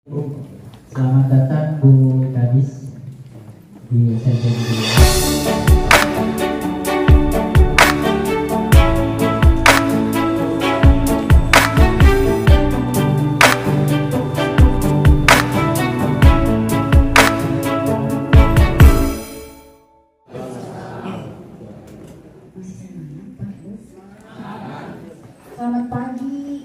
Selamat datang Bu Gadis di sesi ini. Selamat pagi.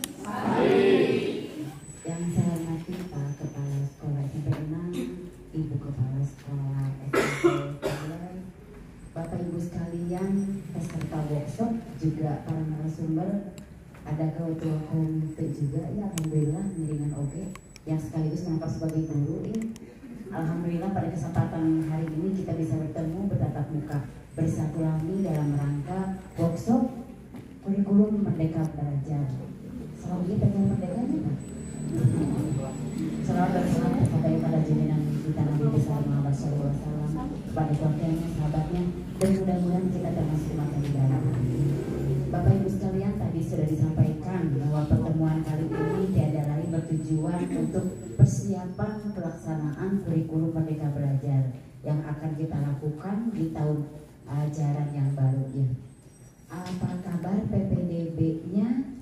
Yang saya hormati Pak Kepala Sekolah SMP 6, Ibu Kepala Sekolah SMP 3, Bapak Ibu sekalian, peserta workshop, juga para narasumber, ada ketua komite juga ya, alhamdulillah dengan oke, yang sekaligus mengaku sebagai guru ya. Alhamdulillah pada kesempatan hari ini kita bisa bertemu bertatap muka bersilaturahmi dalam rangka workshop kurikulum Merdeka Belajar. Selalu kita pengen merdekanya Pak. Selamat bersama pada junjungan kita Nabi besar Muhammad SAW, kepada keluarganya, sahabatnya, dan mudah-mudahan kita termasuk masa di dalam. Bapak Ibu sekalian, tadi sudah disampaikan bahwa pertemuan kali ini tiada lain bertujuan untuk persiapan pelaksanaan kurikulum Merdeka Belajar yang akan kita lakukan di tahun ajaran yang baru ini. Apa kabar PPDB-nya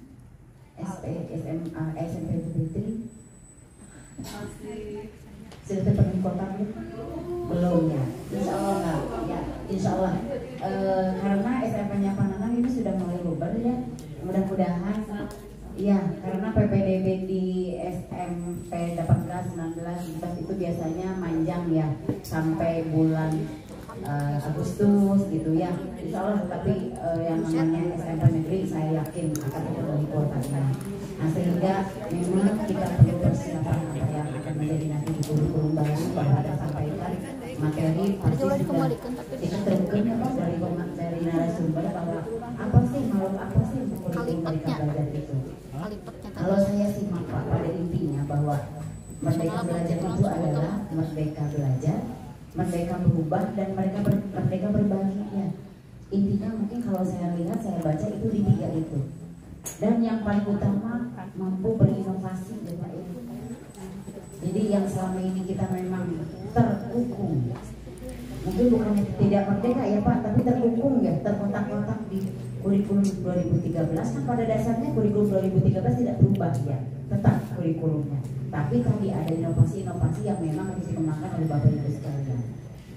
SMP Putri? Sudah terpenuhi kotaknya? Belum ya? Insya Allah enggak? Ya, insya Allah. Karena SMP-nya Pananang ini sudah mulai bubar ya. Mudah-mudahan. Iya, karena PPDB di SMP 18, 19 itu biasanya manjang ya sampai bulan Agustus gitu ya, insya Allah. Tapi yang namanya SMP negeri saya yakin akan terpenuhi kuotanya. Nah sehingga memang kita perlu persiapan apa yang akan menjadi nanti di kurikulum baru. Bahwa ada sampaikan materi pasti sudah kita terbuka dari narasumber bahwa apa sih kurikulum Merdeka Belajar itu. Kalau saya simak Pak, pada intinya bahwa Merdeka Belajar itu adalah merdeka belajar, merdeka berubah, dan merdeka berbagi ya. Intinya mungkin kalau saya lihat, saya baca itu di tiga itu. Dan yang paling utama mampu berinovasi ya Pak. Jadi yang selama ini kita memang terkukung, mungkin bukan tidak merdeka ya Pak, tapi terkukung ya, terkotak-kotak di kurikulum 2013. Kan pada dasarnya kurikulum 2013 tidak berubah ya, tetap kurikulumnya. Tapi tadi ada inovasi-inovasi yang memang harus dikembangkan oleh Bapak Ibu sekalian.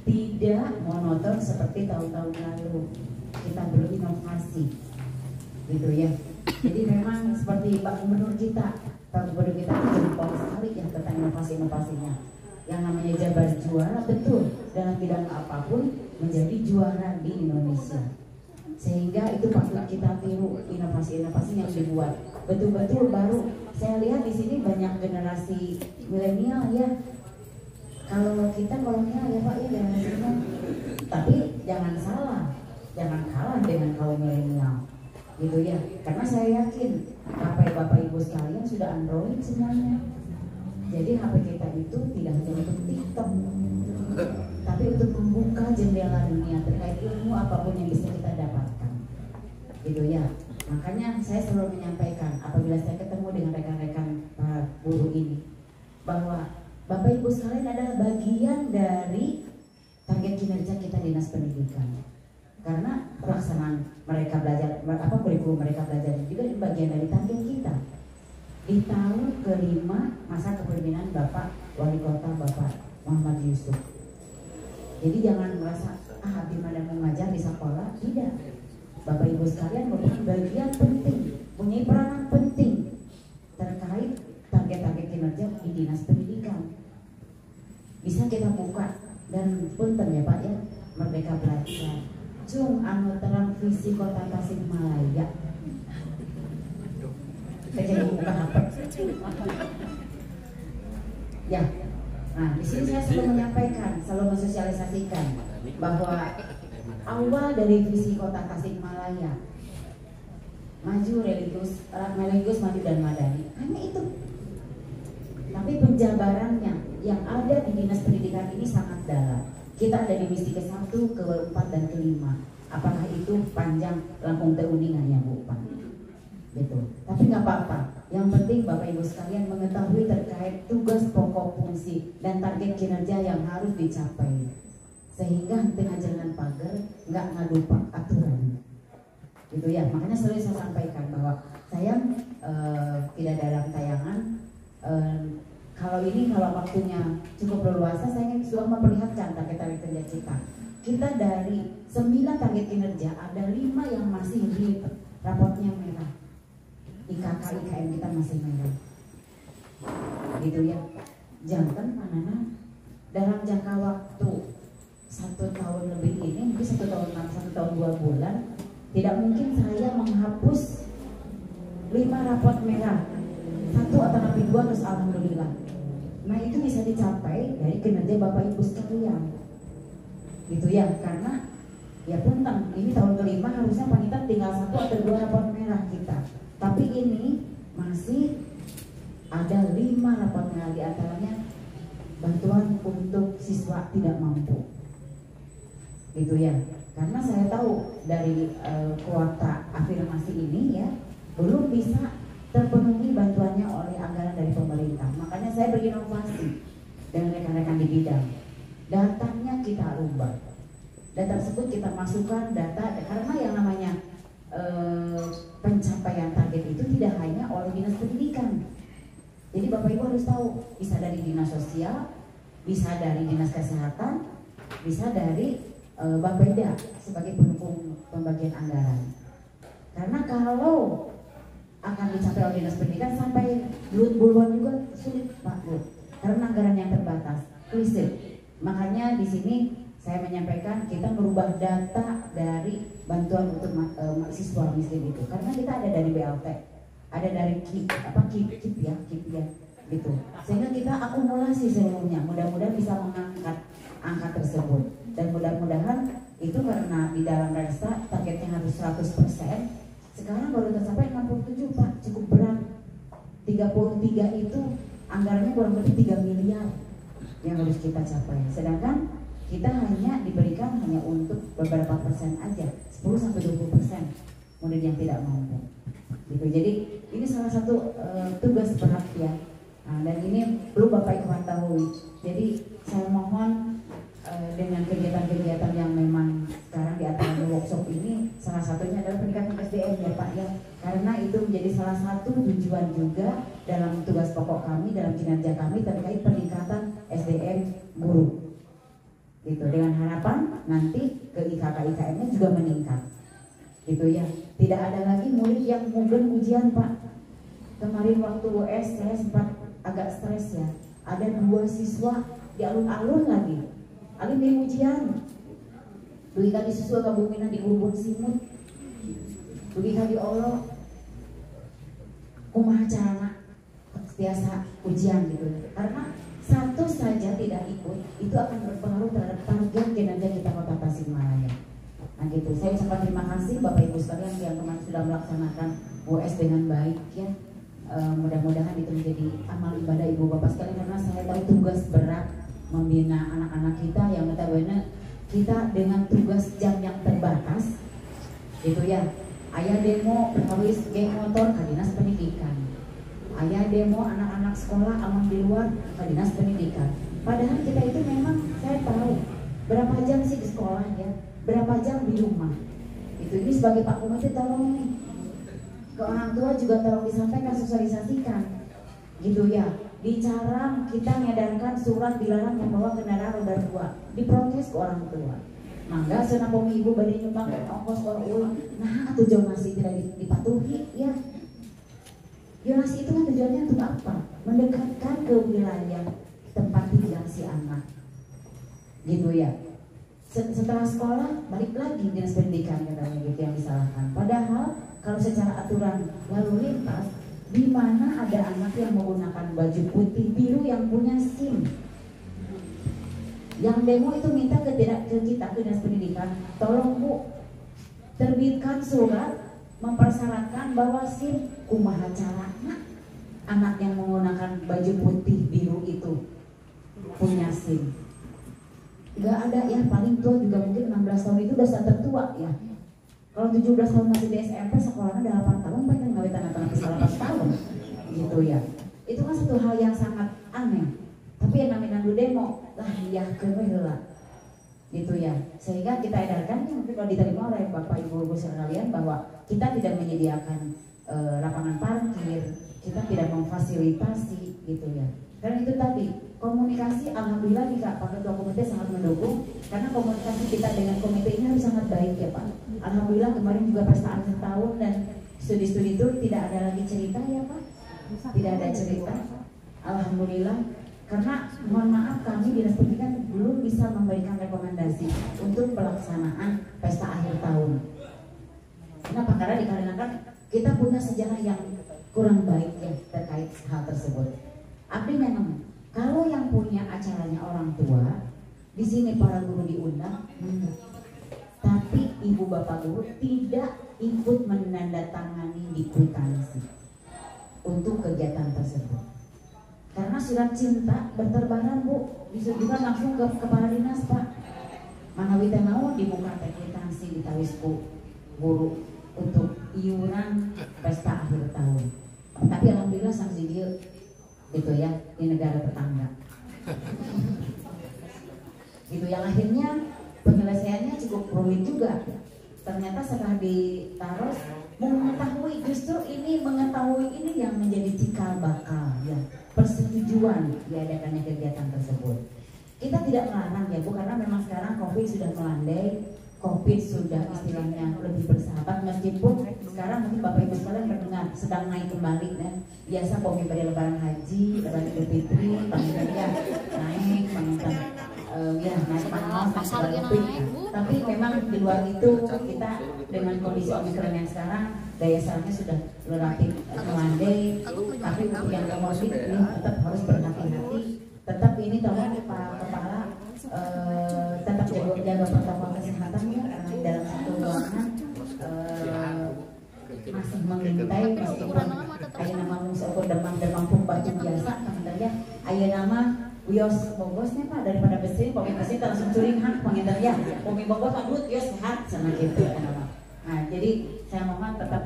Tidak monoton seperti tahun-tahun lalu. Kita berinovasi, gitu ya. Jadi memang seperti Pak Gubernur kita, Pak Gubernur kita itu jempol sekali ya tentang inovasi-inovasinya. Yang namanya Jabar juara, betul, dalam bidang apapun menjadi juara di Indonesia. Sehingga itu patut kita tiru inovasi-inovasi yang dibuat. Betul-betul baru. Saya lihat di sini banyak generasi milenial ya. Kalau kita kolonial ya Pak ya generasinya. Tapi jangan salah, jangan kalah dengan kaum milenial, gitu ya. Karena saya yakin HP Bapak Ibu sekalian sudah Android semuanya. Jadi HP kita itu tidak hanya untuk TikTok, tapi untuk membuka jendela dunia terkait ilmu apapun yang bisa kita dapatkan, gitu ya. Makanya saya selalu menyampaikan apabila saya ketemu dengan rekan-rekan guru ini bahwa Bapak Ibu sekalian adalah bagian dari target kinerja kita Dinas Pendidikan. Karena pelaksanaan mereka belajar kurikulum Merdeka Belajar juga bagian dari target kita di tahun kelima masa kepemimpinan Bapak Wali Kota Bapak Muhammad Yusuf. Jadi jangan merasa habis ada mengajar di sekolah, tidak. Bapak Ibu sekalian merupakan bagian penting, punya peranan penting terkait target-target kinerja di Dinas Pendidikan. Bisa kita buka dan punten ya Pak ya, Merdeka Belajar. Cung anu terang visi Kota Tasikmalaya. Saya jadi buka apa? Ya. Nah, di sini saya selalu menyampaikan, selalu mensosialisasikan bahwa awal dari visi Kota Tasikmalaya maju religius, maju dan madani, hanya itu. Tapi penjabarannya yang ada di Dinas Pendidikan ini sangat dalam. Kita ada di misi ke-1, ke-4, dan ke-5. Apakah itu panjang langkung teundingannya Bu Pak? Gitu. Tapi nggak apa-apa. Yang penting Bapak Ibu sekalian mengetahui terkait tugas pokok fungsi dan target kinerja yang harus dicapai. Sehingga tengah jalan pagar nggak ngadupak aturan. Gitu ya, makanya selalu saya sampaikan bahwa saya tidak dalam tayangan. Kalau waktunya cukup leluasa, saya sudah memperlihatkan target kinerja kita. Kita dari 9 target kinerja ada 5 yang masih di raportnya merah. IKK IKM kita masih merah. Gitu ya. Jangan Panana dalam jangka waktu 1 tahun lebih ini, mungkin 1 tahun 2 bulan, tidak mungkin saya menghapus 5 raport merah. 1 atau 2 terus alhamdulillah. Nah itu bisa dicapai dari kinerja Bapak Ibu sekalian. Gitu ya, karena ya punten ini tahun kelima harusnya panitia tinggal 1 atau 2 raport merah kita. Tapi ini masih ada 5 raport merah, diantaranya bantuan untuk siswa tidak mampu. Gitu ya, karena saya tahu dari kuota afirmasi ini ya belum bisa terpenuhi bantuannya oleh anggaran dari pemerintah. Makanya saya berinovasi dengan rekan-rekan di bidang. Datanya kita rubah. Data tersebut kita masukkan data, karena yang namanya pencapaian target itu tidak hanya oleh dinas pendidikan. Jadi Bapak Ibu harus tahu, bisa dari dinas sosial, bisa dari dinas kesehatan, bisa dari Bapeda sebagai pendukung pembagian anggaran. Karena kalau akan dicapai oleh dinas pendidikan sampai bulan juga sulit Pak Bu, karena anggaran yang terbatas. Krisis. Makanya di sini saya menyampaikan kita merubah data dari bantuan untuk siswa miskin itu, karena kita ada dari BLT, ada dari KIP ya, gitu. Sehingga kita akumulasi seluruhnya. Mudah-mudahan bisa mengangkat angka tersebut, dan mudah-mudahan itu karena di dalam Resta targetnya harus 100%. Sekarang baru tercapai 67 Pak, cukup berat. 33 itu anggarannya kurang lebih 3 miliar yang harus kita capai. Sedangkan kita hanya diberikan hanya untuk beberapa persen aja, 10-20%. Kemudian yang tidak mampu. Gitu. Jadi ini salah satu tugas berat ya. Nah, dan ini perlu Bapak Ibu ketahui. Jadi saya mohon dengan kegiatan-kegiatan yang memang sekarang di antara workshop ini, salah satunya adalah peningkatan SDM ya Pak ya, karena itu menjadi salah satu tujuan juga dalam tugas pokok kami, dalam kinerja kami terkait peningkatan SDM guru gitu, dengan harapan nanti ke IKK IKM-nya juga meningkat gitu ya. Tidak ada lagi murid yang mungkin ujian Pak. Kemarin waktu US saya sempat agak stres ya, ada 2 siswa di alun-alun lagi alin di ujian, dugi kali siswa kabumina di ubun simut, dugi kali Allah kumaha carana biasa ujian gitu. Karena satu saja tidak ikut itu akan berpengaruh terhadap target kinerja kita Kota Tasikmalaya. Nah gitu, saya ucapkan terima kasih Bapak Ibu sekalian yang kemarin sudah melaksanakan US dengan baik ya. Mudah-mudahan itu menjadi amal ibadah Ibu Bapak sekalian, karena saya tahu tugas berat membina anak-anak kita yang notabene kita dengan tugas jam yang terbatas gitu ya. Ayah demo pegawai geng motor ke dinas pendidikan, ayah demo anak-anak sekolah aman di luar ke dinas pendidikan. Padahal kita itu memang, saya tahu berapa jam sih di sekolah ya, berapa jam di rumah. Itu ini sebagai Pak Komite tolong nih ke orang tua juga tolong disampaikan, sosialisasikan gitu ya. Di Carang kita ngedarkan surat dilarang membawa kendaraan roda 2, diprotes ke orang tua. Mangga senapa ibu badai nyumbang ongkos orang ulang. Nah tujuan masih tidak dipatuhi ya. Jonasi itu kan tujuannya untuk apa? Mendekatkan ke wilayah tempat tinggal si anak gitu ya. Setelah sekolah balik lagi dinas pendidikan katanya gitu yang disalahkan. Padahal kalau secara aturan lalu lintas, di mana ada anak yang menggunakan baju putih biru yang punya SIM, yang demo itu minta ke kita ke dinas pendidikan, tolong Bu terbitkan surat mempersyaratkan bahwa SIM kumaha carana anak yang menggunakan baju putih biru itu punya SIM. Gak ada ya, paling tua juga mungkin 16 tahun itu udah tertua ya. Kalau 17 tahun masih di SMP, sekolahnya udah 8 tahun, pengen ngawin tanah-tanah bisa 8 tahun. gitu ya. Itu kan satu hal yang sangat aneh. Tapi yang namanya demo lah ya lah gitu ya. Sehingga kita edarkan mungkin kalau diterima oleh Bapak Ibu Guru sekalian bahwa kita tidak menyediakan lapangan parkir, kita tidak memfasilitasi gitu ya. Karena itu tadi komunikasi, alhamdulillah nih Kak, Pak Ketua Komite sangat mendukung karena komunikasi kita dengan komite ini harus sangat baik ya Pak. Alhamdulillah kemarin juga pesta akhir tahun dan studi-studi itu tidak ada lagi cerita ya Pak, tidak ada cerita. Alhamdulillah, karena mohon maaf kami Dinas Pendidikan belum bisa memberikan rekomendasi untuk pelaksanaan pesta akhir tahun. Kenapa? Karena dikarenakan kita punya sejarah yang kurang baik ya terkait hal tersebut. Artinya kalau yang punya acaranya orang tua, di sini para guru diundang, tapi ibu bapak guru tidak ikut menandatangani di kwitansi untuk kegiatan tersebut. Karena surat cinta berterbangan Bu, disujukan langsung ke kepala dinas Pak. Manawi teh mau dibuka teh kwitansi di tawisku guru untuk iuran pesta akhir tahun. Tapi alhamdulillah sanksi dia gitu ya di negara tetangga. Gitu yang akhirnya penyelesaiannya cukup rumit juga. Ternyata setelah ditaruh mengetahui justru ini yang menjadi cikal bakal ya persetujuan diadakannya kegiatan tersebut. Kita tidak melarang ya Bu, karena memang sekarang COVID sudah melandai, COVID sudah istilahnya lebih bersahabat, meskipun sekarang mungkin Bapak Ibu sekalian mendengar sedang naik kembali dan biasa pomi pada lebaran haji, lebaran idul fitri, panggilannya naik, panggilan ya naik panas, tapi memang di luar itu kita dengan kondisi Omikron yang sekarang daya sarafnya sudah relatif melandai, tapi untuk yang komorbid ini tetap harus berhati-hati. Tetap ini tolong Pak Kepala tetap jaga protokol kesehatan ya, karena dalam satu ruangan masih mengintai meskipun ayah nama musuh demam pun batu biasa pengendarnya ayah nama Wios bogosnya Pak daripada besi pomi besi langsung curing hak pengendarnya pomi bogos kabut Wios sehat sama gitu nama. Nah jadi saya mohon tetap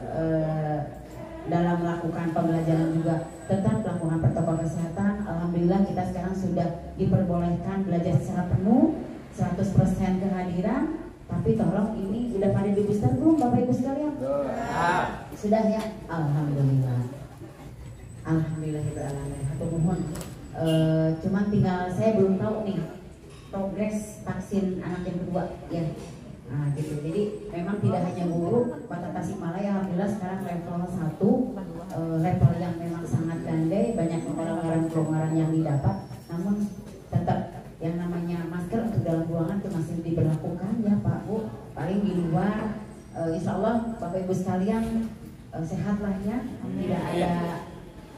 dalam melakukan pembelajaran juga tetap melakukan protokol kesehatan. Alhamdulillah kita sekarang sudah diperbolehkan belajar secara penuh 100% kehadiran. Tapi tolong ini udah pada di booster belum Bapak Ibu sekalian? Sudah ya? Alhamdulillah. Alhamdulillahirrahmanirrahim. Hatur nuhun. Cuman tinggal saya belum tahu nih progres vaksin anak yang kedua ya. Nah gitu. Jadi memang tidak hanya guru Kota Tasikmalaya, alhamdulillah sekarang level 1 level yang memang sangat landai, banyak kelonggaran yang didapat. Namun tetap yang namanya masker untuk dalam ruangan itu masih diberlakukan ya Pak Bu. Paling di luar insya Allah Bapak Ibu sekalian sehatlah ya, tidak ada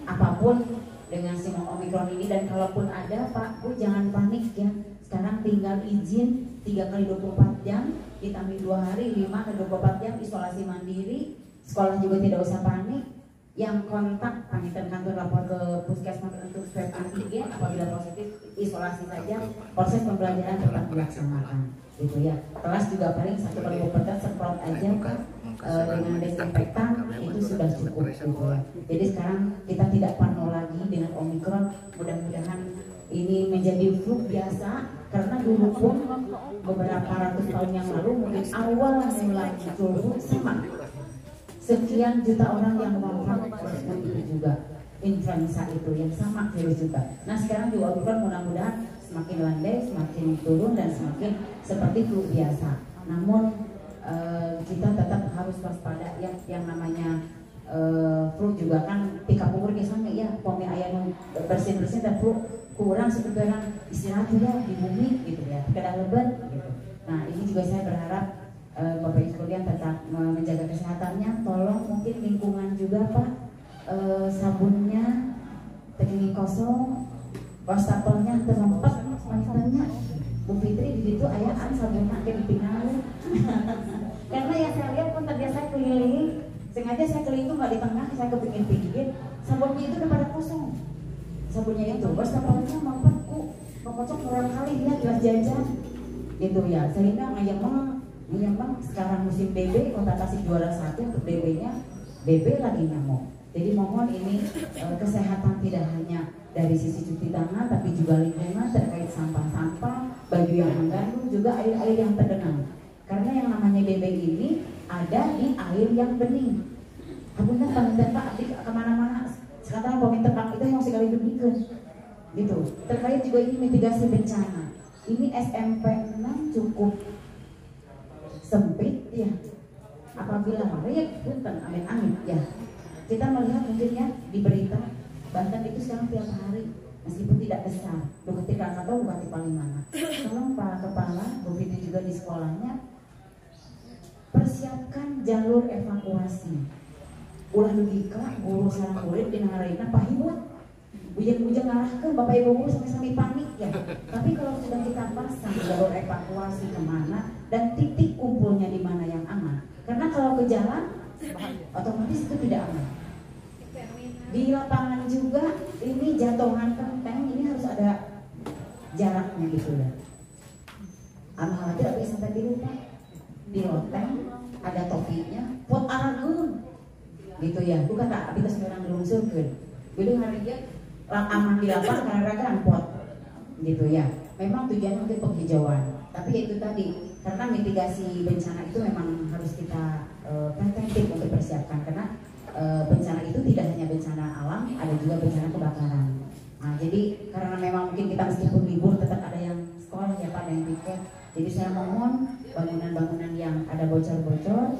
apapun dengan si Omikron ini. Dan kalaupun ada Pak Bu jangan panik ya, sekarang tinggal izin 3 kali 24 jam ditambah 2 hari 5 kali 24 jam isolasi mandiri. Sekolah juga tidak usah panik. Yang kontak panitia kantor lapor ke puskesmas untuk swab antigen, apabila positif isolasi saja, proses pembelajaran tetap dilaksanakan gitu ya. Kelas juga paling 1 kali 24 semprot aja dengan desinfektan itu sudah cukup gitu ya. Jadi sekarang kita tidak parno lagi dengan Omikron. Mudah-mudahan ini menjadi flu biasa, karena dulu pun beberapa ratus tahun yang lalu mungkin awal mulai flu sama sekian juta orang yang wafat itu juga influenza itu yang sama virus juga. Nah sekarang juga Omikron mudah-mudahan semakin landai, semakin turun dan semakin seperti flu biasa. Namun kita tetap harus waspada ya, yang namanya flu juga kan tika umur kesannya ya, pomi ayam bersih-bersih dan flu kurang seperti orang istirahat ya di bumi gitu ya, kadang lebat gitu. Nah ini juga saya berharap Bapak Ibu sekalian tetap menjaga kesehatannya. Tolong mungkin lingkungan juga Pak, sabunnya teknik kosong, wastafelnya terlempet wanitanya. Bu Fitri di situ ayaan sabunnya kayak ditinggal. Karena ya saya lihat pun tadi saya keliling, sengaja saya keliling itu nggak di tengah, saya kepingin-pingin sabunnya itu udah pada kosong. Sabunnya itu, wastafelnya mampetku, mengocok orang kali dia jelas jajan, gitu ya. Sehingga Bang, sekarang musim BB, Kota Tasik juara 1 untuk BB-nya, BB lagi nyamuk. Jadi mohon ini kesehatan tidak hanya dari sisi cuci tangan, tapi juga lingkungan terkait sampah-sampah, baju yang mengandung, juga air-air yang tergenang. Karena yang namanya BB ini ada di air yang bening. Apunten panginten Pak, abdi kemana-mana. Sekarang pemerintah Pak itu yang sekali demikian. Gitu. Terkait juga ini mitigasi bencana. Ini SMP 6 cukup sempit ya. Apabila proyek punten amin-amin ya. Kita melihat mungkin ya di berita Banten itu sekarang tiap hari meskipun tidak besar. Lu ketika nggak tahu bukan di Palimana. Tolong Pak Kepala, Bu Fitri juga di sekolahnya persiapkan jalur evakuasi. Ulah logika guru sareng murid di ngarayna pahimut. Bujang-bujang ngarahkeun Bapak Ibu guru sampai panik ya. Tapi kalau sudah kita pasang jalur evakuasi kemana dan titik kumpulnya di mana yang aman. Karena kalau ke jalan otomatis itu tidak aman. Di lapangan juga ini jatuhan kenteng ini harus ada jaraknya gitu ya. Amal tidak bisa sampai di rumah. Di loteng ada topinya, pot aragun gitu ya. Bukan tak kita sekarang dilungsurkeun. Jadi hari dia aman di lapangan karena kan pot gitu ya. Memang tujuannya untuk penghijauan. Tapi itu tadi karena mitigasi bencana itu memang harus kita preventif untuk persiapkan karena bencana itu tidak hanya bencana alam, ada juga bencana kebakaran. Nah, jadi karena memang mungkin kita meskipun libur tetap ada yang sekolah ya Pak, ada yang piket. Jadi saya mohon bangunan-bangunan yang ada bocor-bocor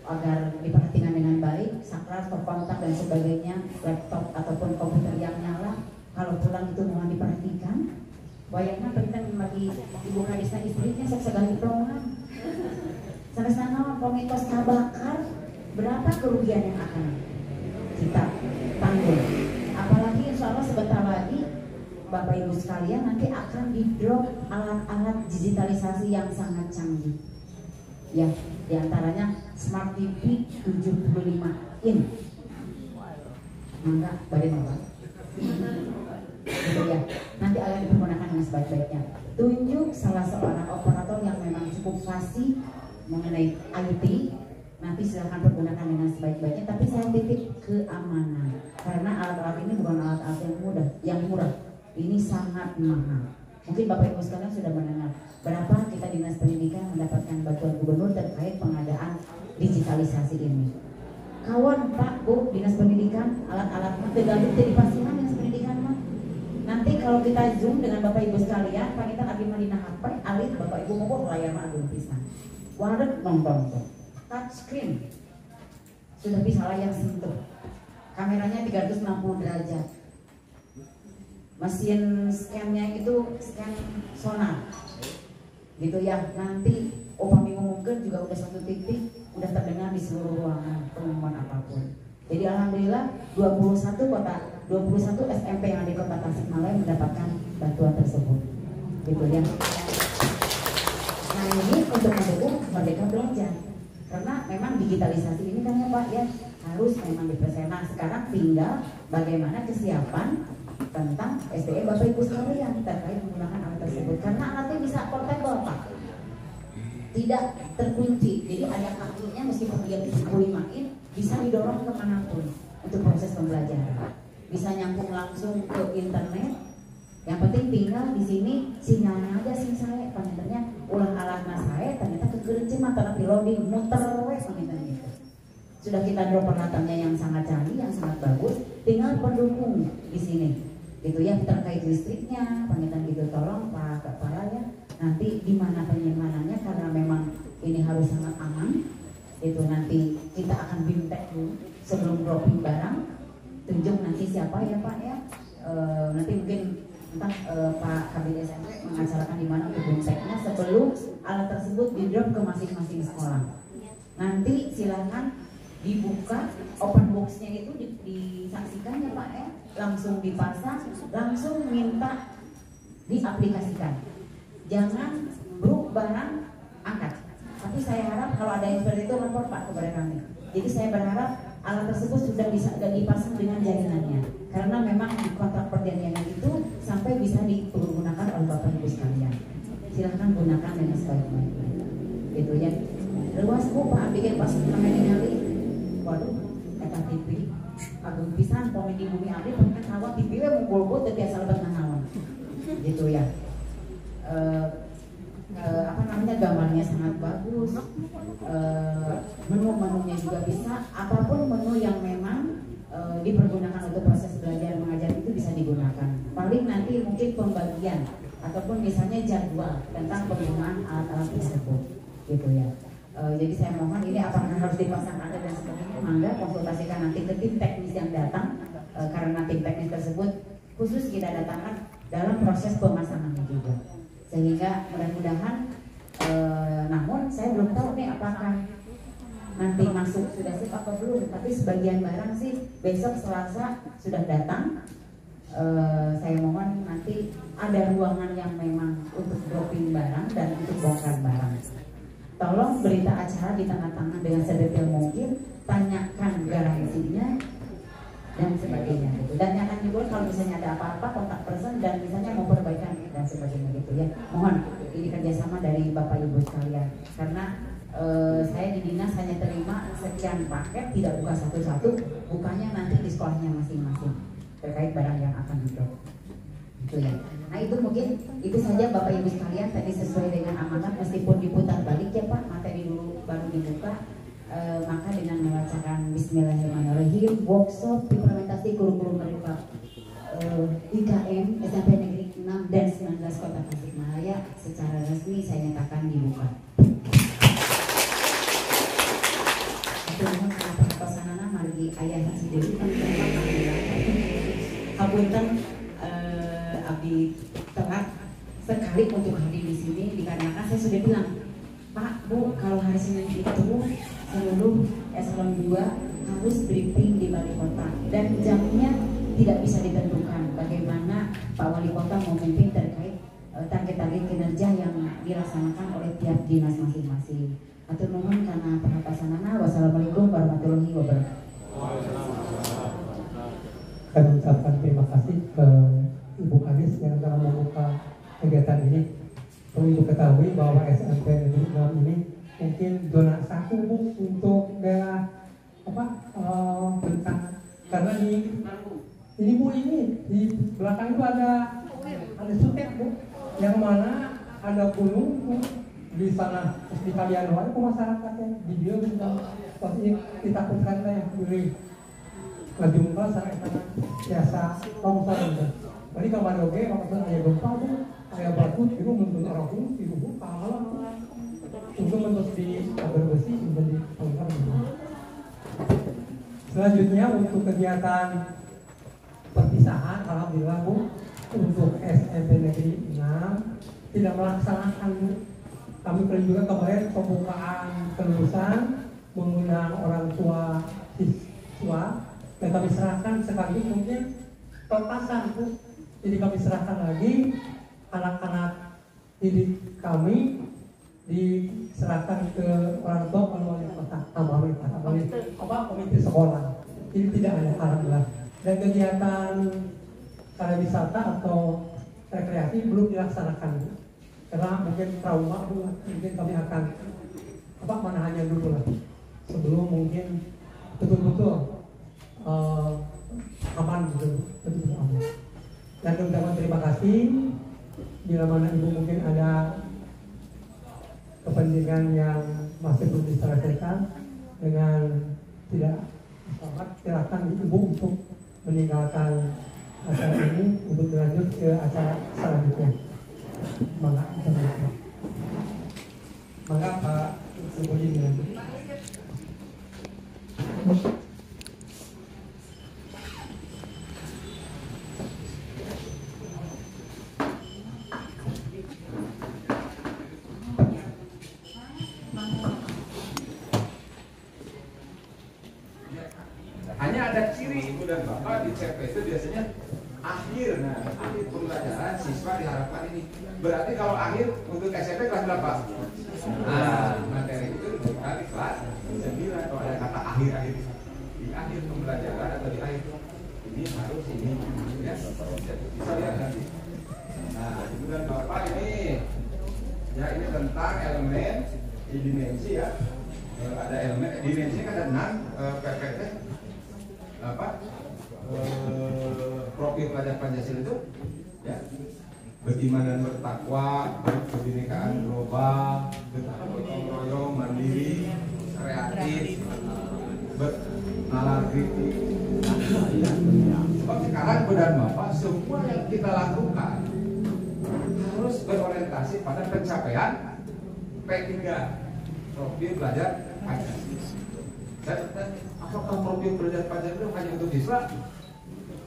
agar diperhatikan dengan baik, saklar, kontak dan sebagainya, laptop ataupun komputer yang nyala. Kalau pulang itu mohon diperhatikan. Bayangnya penting lagi ibu kadisna istrinya segala perumahan. Sampai sana komitos kabakar. Berapa kerugian yang akan kita tanggung? Apalagi insya Allah sebentar lagi Bapak Ibu sekalian nanti akan di-drop alat-alat digitalisasi yang sangat canggih. Ya, diantaranya Smart TV 75 in. Mangga, bari Bapak. Gitu ya. Nanti akan dipergunakan dengan sebaik-baiknya. Tunjuk salah seorang operator yang memang cukup fasih mengenai IT. Nanti silahkan pergunakan dengan sebaik-baiknya, tapi saya titip keamanan karena alat-alat ini bukan alat-alat yang murah, ini sangat mahal. Mungkin Bapak Ibu sekalian sudah mendengar berapa kita dinas pendidikan mendapatkan bantuan gubernur terkait pengadaan digitalisasi ini. Kawan Pak Bu dinas pendidikan alat-alat tegalu di pasihan dinas pendidikan mah. Nanti kalau kita zoom dengan Bapak Ibu sekalian, panitia abdi madina HP, alih Bapak Ibu mau layar mah agung pisan. Waret nonton. Touchscreen sudah bisa layar sentuh, kameranya 360 derajat, mesin scannya itu scan sonar gitu ya. Nanti upami ngomongkan juga udah satu titik udah terdengar di seluruh ruangan pengumuman apapun. Jadi alhamdulillah 21 SMP yang ada di Kota Tasikmalaya mendapatkan bantuan tersebut gitu ya. Nah ini untuk mendukung Merdeka Belajar. Karena memang digitalisasi ini kan ya Pak ya harus memang dipersen. Nah sekarang tinggal bagaimana kesiapan tentang SDM Bapak Ibu sekalian terkait menggunakan alat tersebut. Karena alatnya bisa portable Pak, tidak terkunci. Jadi ada kakinya meskipun dia 75-in bisa didorong kemanapun untuk proses pembelajaran. Bisa nyambung langsung ke internet. Yang penting tinggal di sini sinyalnya aja sih saya, paniternya ulang alatnya saya ternyata kegerecin mata tapi loading muter wes gitu. Sudah kita drop peralatannya yang sangat canggih, yang sangat bagus, tinggal pendukung di sini, gitu ya terkait listriknya, paniter gitu tolong Pak Kepala ya nanti di mana penyimpanan karena memang ini harus sangat aman, itu nanti kita akan bimtek dulu sebelum dropping barang, tunjuk nanti siapa ya Pak ya, nanti mungkin entah Pak Kabid SMP mengacarakan di mana untuk bimteknya sebelum alat tersebut di drop ke masing-masing sekolah. Nanti silakan dibuka open boxnya itu disaksikan ya Pak ya, langsung dipasang, langsung minta diaplikasikan. Jangan bro barang angkat. Tapi saya harap kalau ada yang seperti itu lapor Pak kepada kami. Jadi saya berharap alat tersebut sudah bisa dipasang dengan jaringannya. Karena memang di kontrak perjanjian itu sampai bisa digunakan oleh Bapak Ibu sekalian. Silahkan gunakan dengan sebaik-baiknya. Gitu ya. Luas Bu Pak bikin pas namanya nyali. Waduh, kata TV. agung pisan poin di bumi abdi pernah kawan di biwe mukul teu biasa lebat naon gitu ya. Apa namanya, gambarnya sangat bagus, menu-menunya juga bisa, apapun menu yang memang dipergunakan untuk proses belajar mengajar itu bisa digunakan. Paling nanti mungkin pembagian ataupun misalnya jadwal tentang penggunaan alat-alat tersebut gitu ya. Jadi saya mohon ini apakah harus dipasang ada dan sebagainya, mangga konsultasikan nanti ke tim teknis yang datang, karena tim teknis tersebut khusus kita datangkan dalam proses pemasangan juga. Sehingga mudah-mudahan, namun saya belum tahu nih apakah nanti masuk sudah sip atau belum, tapi sebagian barang sih besok Selasa sudah datang. Saya mohon nanti ada ruangan yang memang untuk dropping barang dan untuk bongkar barang. Tolong berita acara di tengah-tengah dengan sedetail mungkin, tanyakan garansinya dan sebagainya gitu. Dan jangan juga kalau misalnya ada apa-apa kontak person dan misalnya mau perbaikan dan sebagainya gitu ya. Mohon ini kerjasama dari Bapak Ibu sekalian, karena saya di dinas hanya terima sekian paket, tidak buka satu-satu, bukanya nanti di sekolahnya masing-masing terkait barang yang akan didrop gitu ya. Nah itu mungkin itu saja Bapak Ibu sekalian, tadi sesuai dengan amanat meskipun diputar balik ya Pak, materi dulu baru dibuka. Maka dengan membacakan Bismillahirrahmanirrahim, workshop implementasi kurikulum mereka IKM SMP Negeri 6 dan 19 Kota Tasikmalaya secara resmi saya nyatakan dibuka. Terima kasih pasanana margi ayah sendiri kapunten abdi telat sekali untuk hadir di sini dikarenakan saya sudah bilang Pak Bu, kalau hari Senin itu seluruh eselon 2 harus briefing di Wali Kota dan jamnya tidak bisa ditentukan bagaimana Pak Wali Kota memimpin terkait target-target kinerja yang dilaksanakan oleh tiap dinas masing-masing. Atur nuhun karena perhatianana. Wassalamualaikum warahmatullahi wabarakatuh. Kami ucapkan terima kasih ke Ibu Kadis yang telah membuka kegiatan ini. Perlu Ibu ketahui bahwa SMP Negeri 6 ini mungkin zona 1 Bu untuk daerah bencana, karena ini Bu, ini di belakang itu ada sutek Bu, yang mana ada gunung Bu, di sana terus di kalian itu masyarakatnya di dia juga pasti ditakutkan ya diri lagi muka sana biasa longsor gitu. Jadi kalau oke kalau ada gempa Bu, kayak batu itu mungkin orang pun itu Bu kalah untuk menurut di kabar besi menjadi pengkar. Selanjutnya untuk kegiatan perpisahan, alhamdulillah Bu, untuk SMP Negeri 6 tidak melaksanakan Bu. Kami perlu juga kemarin pembukaan kelulusan mengundang orang tua siswa dan kami serahkan sekali mungkin pelepasan Bu. Jadi kami serahkan lagi anak-anak didik kami diserahkan ke orang tua wali kota komite sekolah. Jadi tidak ada alhamdulillah. Dan kegiatan wisata atau rekreasi belum dilaksanakan Bu. Karena mungkin trauma Bu, mungkin kami akan menahannya dulu lah sebelum mungkin betul-betul aman gitu, betul-betul aman. Dan ucapan terima kasih bila mana Ibu mungkin ada kepentingan yang masih belum diselesaikan dengan tidak selamat, silakan Ibu untuk meninggalkan acara ini untuk berlanjut ke acara selanjutnya. Mangga Pak Subudi dilanjut. Hanya ada ciri Ibu dan Bapak di CP itu biasanya akhir pembelajaran siswa diharapkan ini. Berarti kalau akhir untuk SMP kelas berapa? Nah, materi itu diberikan di kelas 9. Kalau ada kata akhir-akhir di akhir pembelajaran atau di akhir ini harus ini ya. Bisa lihat nanti. Nah, Ibu dan Bapak ini ya ini tentang elemen di dimensi ya. Ada elemen dimensi kan ada 6 PPT profil pelajar Pancasila itu ya beriman bertakwa, berkebinekaan global, bergotong royong, mandiri, kreatif, bernalar kritis. Sebab sekarang dan Bapak semua yang kita lakukan harus berorientasi pada pencapaian P3 profil pelajar Pancasila. Saya bertanya, apakah profil pelajar Pancasila itu hanya untuk siswa?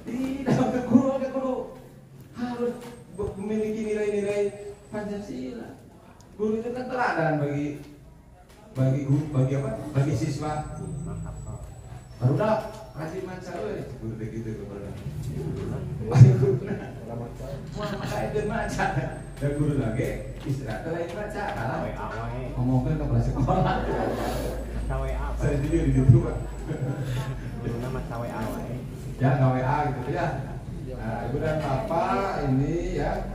Tidak, untuk guru harus memiliki nilai-nilai Pancasila. Guru itu kan teladan bagi siswa. Baru dah kasih maca guru begitu kepada. Maka itu maca. Dan guru lagi istirahat lain maca kalah. Ngomongin ke sekolah. Saya juga di situ Pak. Nama WA. Ya WA gitu ya. Nah, Ibu dan Bapak ini ya.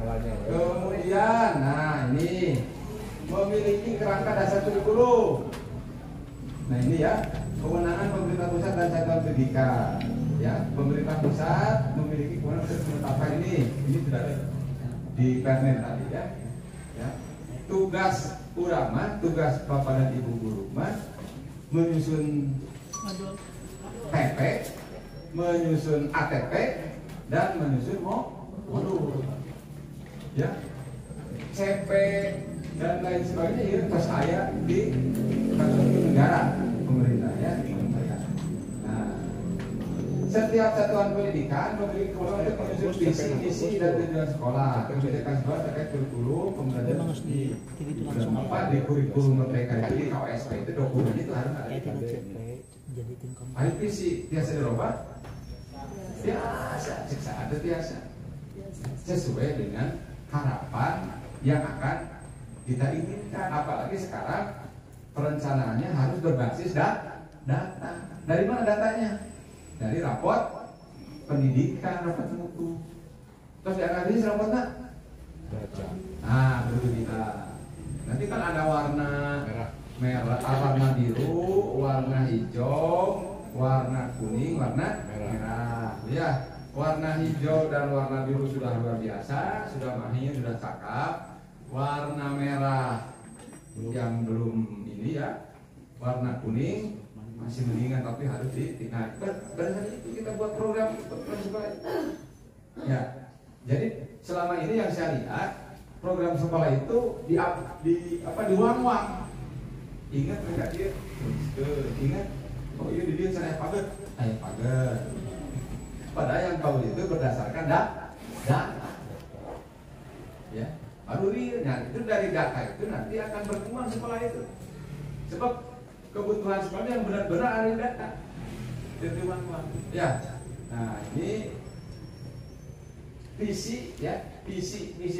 Kemudian, nah ini memiliki kerangka dasar kurikulum. Nah ini ya kewenangan pemerintah pusat dan satuan pendidikan. Ya, pemerintah pusat memiliki kewenangan untuk menetapkan ini sudah ada di Permen tadi ya. Ya. Tugas urama, tugas Bapak dan Ibu guru menyusun PP, menyusun ATP, dan menyusun modul, ya, CP dan lain sebagainya itu terus ada di kantor negara pemerintah ya. Nah, setiap satuan pendidikan memiliki kewenangan untuk menyusun visi, misi dan tujuan sekolah, kebijakan sekolah terkait kurikulum, pembelajaran di kurikulum mereka itu di KWSP itu dokumen itu harus ada. Ada visi biasa dirubah. Biasa, ada biasa sesuai dengan harapan yang akan kita inginkan. Apalagi sekarang perencanaannya harus berbasis data. Dari mana datanya? Dari raport pendidikan, raport mutu. Terus dianalisis rapotnya? Nah, begitu kita. Nanti kan ada warna merah, warna biru, warna hijau, warna kuning, warna merah. Ya, warna hijau dan warna biru sudah luar biasa, sudah mahir, sudah cakep. Warna merah yang belum ini ya, warna kuning masih mendingan tapi harus ditingkat. Berdasarkan itu kita buat program sekolah. Ya, jadi selama ini yang saya lihat program sekolah itu diuang-uang. Ingat mereka dia, ingat. Oh iya dia saya pagar. Padahal yang tahu itu berdasarkan data. Ya, baru realnya itu dari data itu nanti akan berkembang sekolah itu. Sebab kebutuhan sekolah yang benar-benar ada di data. Jadi ya. Nah, ini visi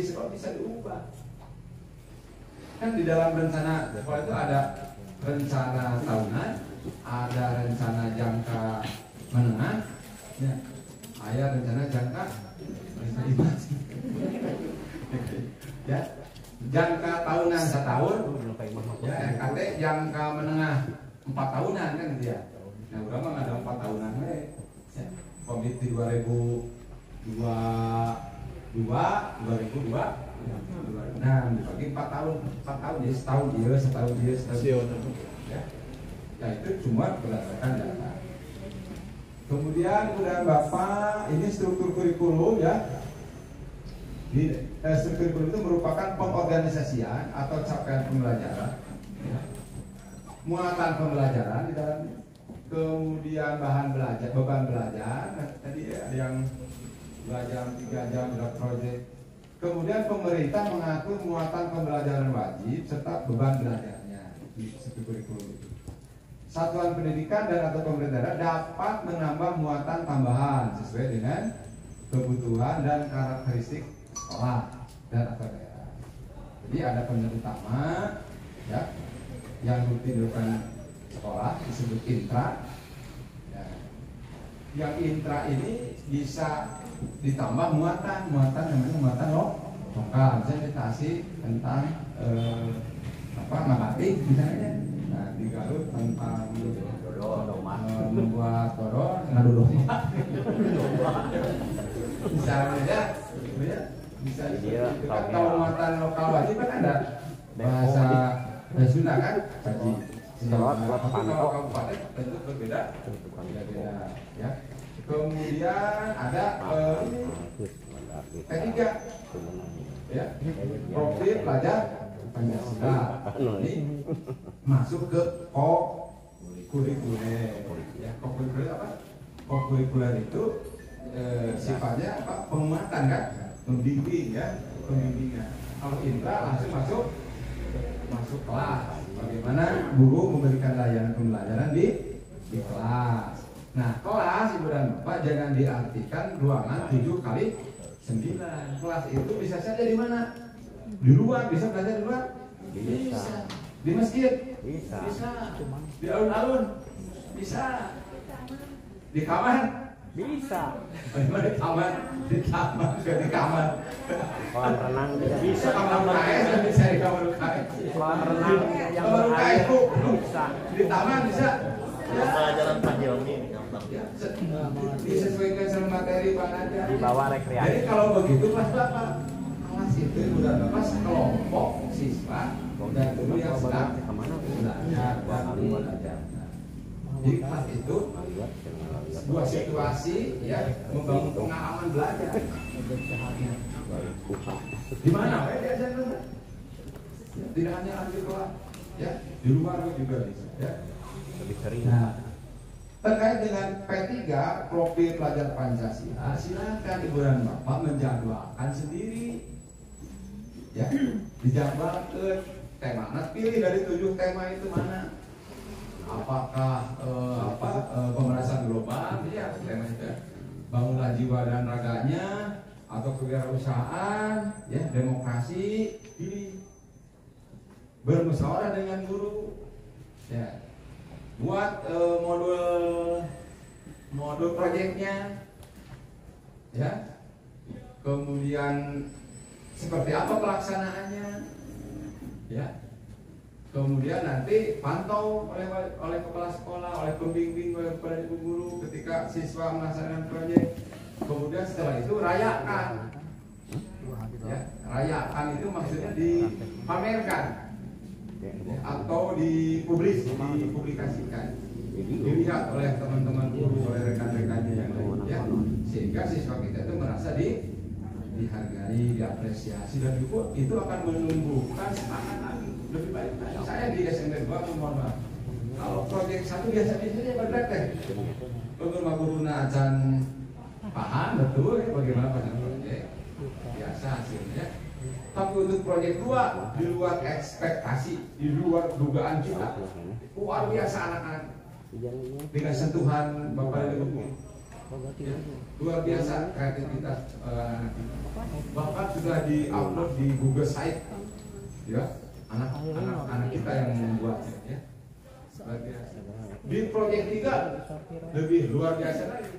sekolah bisa diubah. Kan di dalam rencana sekolah itu ada rencana tahunan, ada rencana jangka menengah, ya, ada rencana jangka ya, jangka tahunan 1 tahun, ya, RKT jangka menengah 4 tahunan kan dia. Nah, berapa nggak ada 4 tahunan ya. Komite 2002 nah dibagi 4 tahun ya, setahun dia ya. Ya itu cuma berdasarkan data. Kemudian udah Bapak, ini struktur kurikulum ya. Struktur kurikulum itu merupakan pengorganisasian atau capaian pembelajaran ya. Muatan pembelajaran di dalamnya. Kemudian beban belajar tadi ada yang 2 jam, 3 jam dalam proyek. Kemudian pemerintah mengatur muatan pembelajaran wajib serta beban belajarnya di struktur kurikulum itu. Satuan pendidikan dan atau pemerintah dapat menambah muatan tambahan sesuai dengan kebutuhan dan karakteristik sekolah dan atau daerah. Jadi ada penelitian utama ya yang rutin dilakukan sekolah disebut intra. Ya. Yang intra ini bisa ditambah muatan namanya muatan lokal. Misalnya dikasih tentang nabati misalnya. Nah, di Garut tentang membuat kodok ngadu domba. Misalnya bisa itu kan kalau muatan lokal wajib kan ada bahasa Sunda kan haji. Kalau kabupaten tentu berbeda ya. Kemudian ada P3 ya, profil pelajar Pancasila. Ini masuk ke kurikuler ya. Kurikuler apa? Kurikuler itu sifatnya apa? Penguatan kan, membimbing ya, pembimbingan. Kalau intra langsung masuk kelas. Bagaimana guru memberikan layanan pembelajaran di kelas. Nah, kelas Ibu dan Bapak jangan diartikan ruangan 7x9. Kelas itu bisa saja di mana? Di luar, bisa belajar di luar? Bisa. Di masjid? Bisa. Di alun-alun? Bisa. Di kamar? Bisa. Bagaimana di kamar? Di kamar, di kamar. Kolam renang bisa. Kamar UKS bisa di kamar UKS. Kolam renang yang kamar UKS bu, bisa. Di taman bisa. Ya. Pelajaran Pak Hilmi Ya, disesuaikan sama materi Pak Nadia. Di bawah rekreasi. Jadi kalau begitu Mas Bapak, kelas itu udah Bapak sekelompok siswa dan dulu yang sedang belajar. Di kelas itu sebuah situasi ya membangun pengalaman belajar. Di mana? Tidak hanya di kelas, ya di luar juga bisa. Ya. Lebih sering. Nah, terkait dengan P3 profil pelajar Pancasila, silakan Ibu dan Bapak menjadwalkan sendiri. Ya, dijadwalkan tema. Nah, pilih dari 7 tema itu mana? Apakah pemerasan global? Ya, tema itu. Bangunlah jiwa dan raganya, atau kewirausahaan, ya, demokrasi. Pilih. Bermusyawarah dengan guru. Ya. Buat modul proyeknya ya, kemudian seperti apa pelaksanaannya ya, kemudian nanti pantau oleh kepala sekolah, oleh pembimbing, oleh kepala ibu guru ketika siswa melaksanakan proyek. Kemudian setelah itu rayakan ya, rayakan itu maksudnya dipamerkan atau dipublikasikan, dilihat oleh teman-teman guru, oleh rekan-rekannya yang lain ya, sehingga siswa kita itu merasa dihargai, diapresiasi, dan itu akan menumbuhkan semangat lagi lebih baik lagi. Saya di SMP 2 mohon maaf, kalau proyek 1 biasa-biasanya berdetek guru acan paham betul ya bagaimana pada proyek biasa hasilnya. Tapi untuk proyek 2 di luar ekspektasi, di luar dugaan kita, luar biasa anak-anak dengan sentuhan Bapak dan Ibu, ya, luar biasa kreativitas anak kita. Bahkan sudah di-upload di Google Site, ya, anak-anak kita yang membuatnya, ya, luar biasa. Di proyek 3 lebih luar biasa lagi.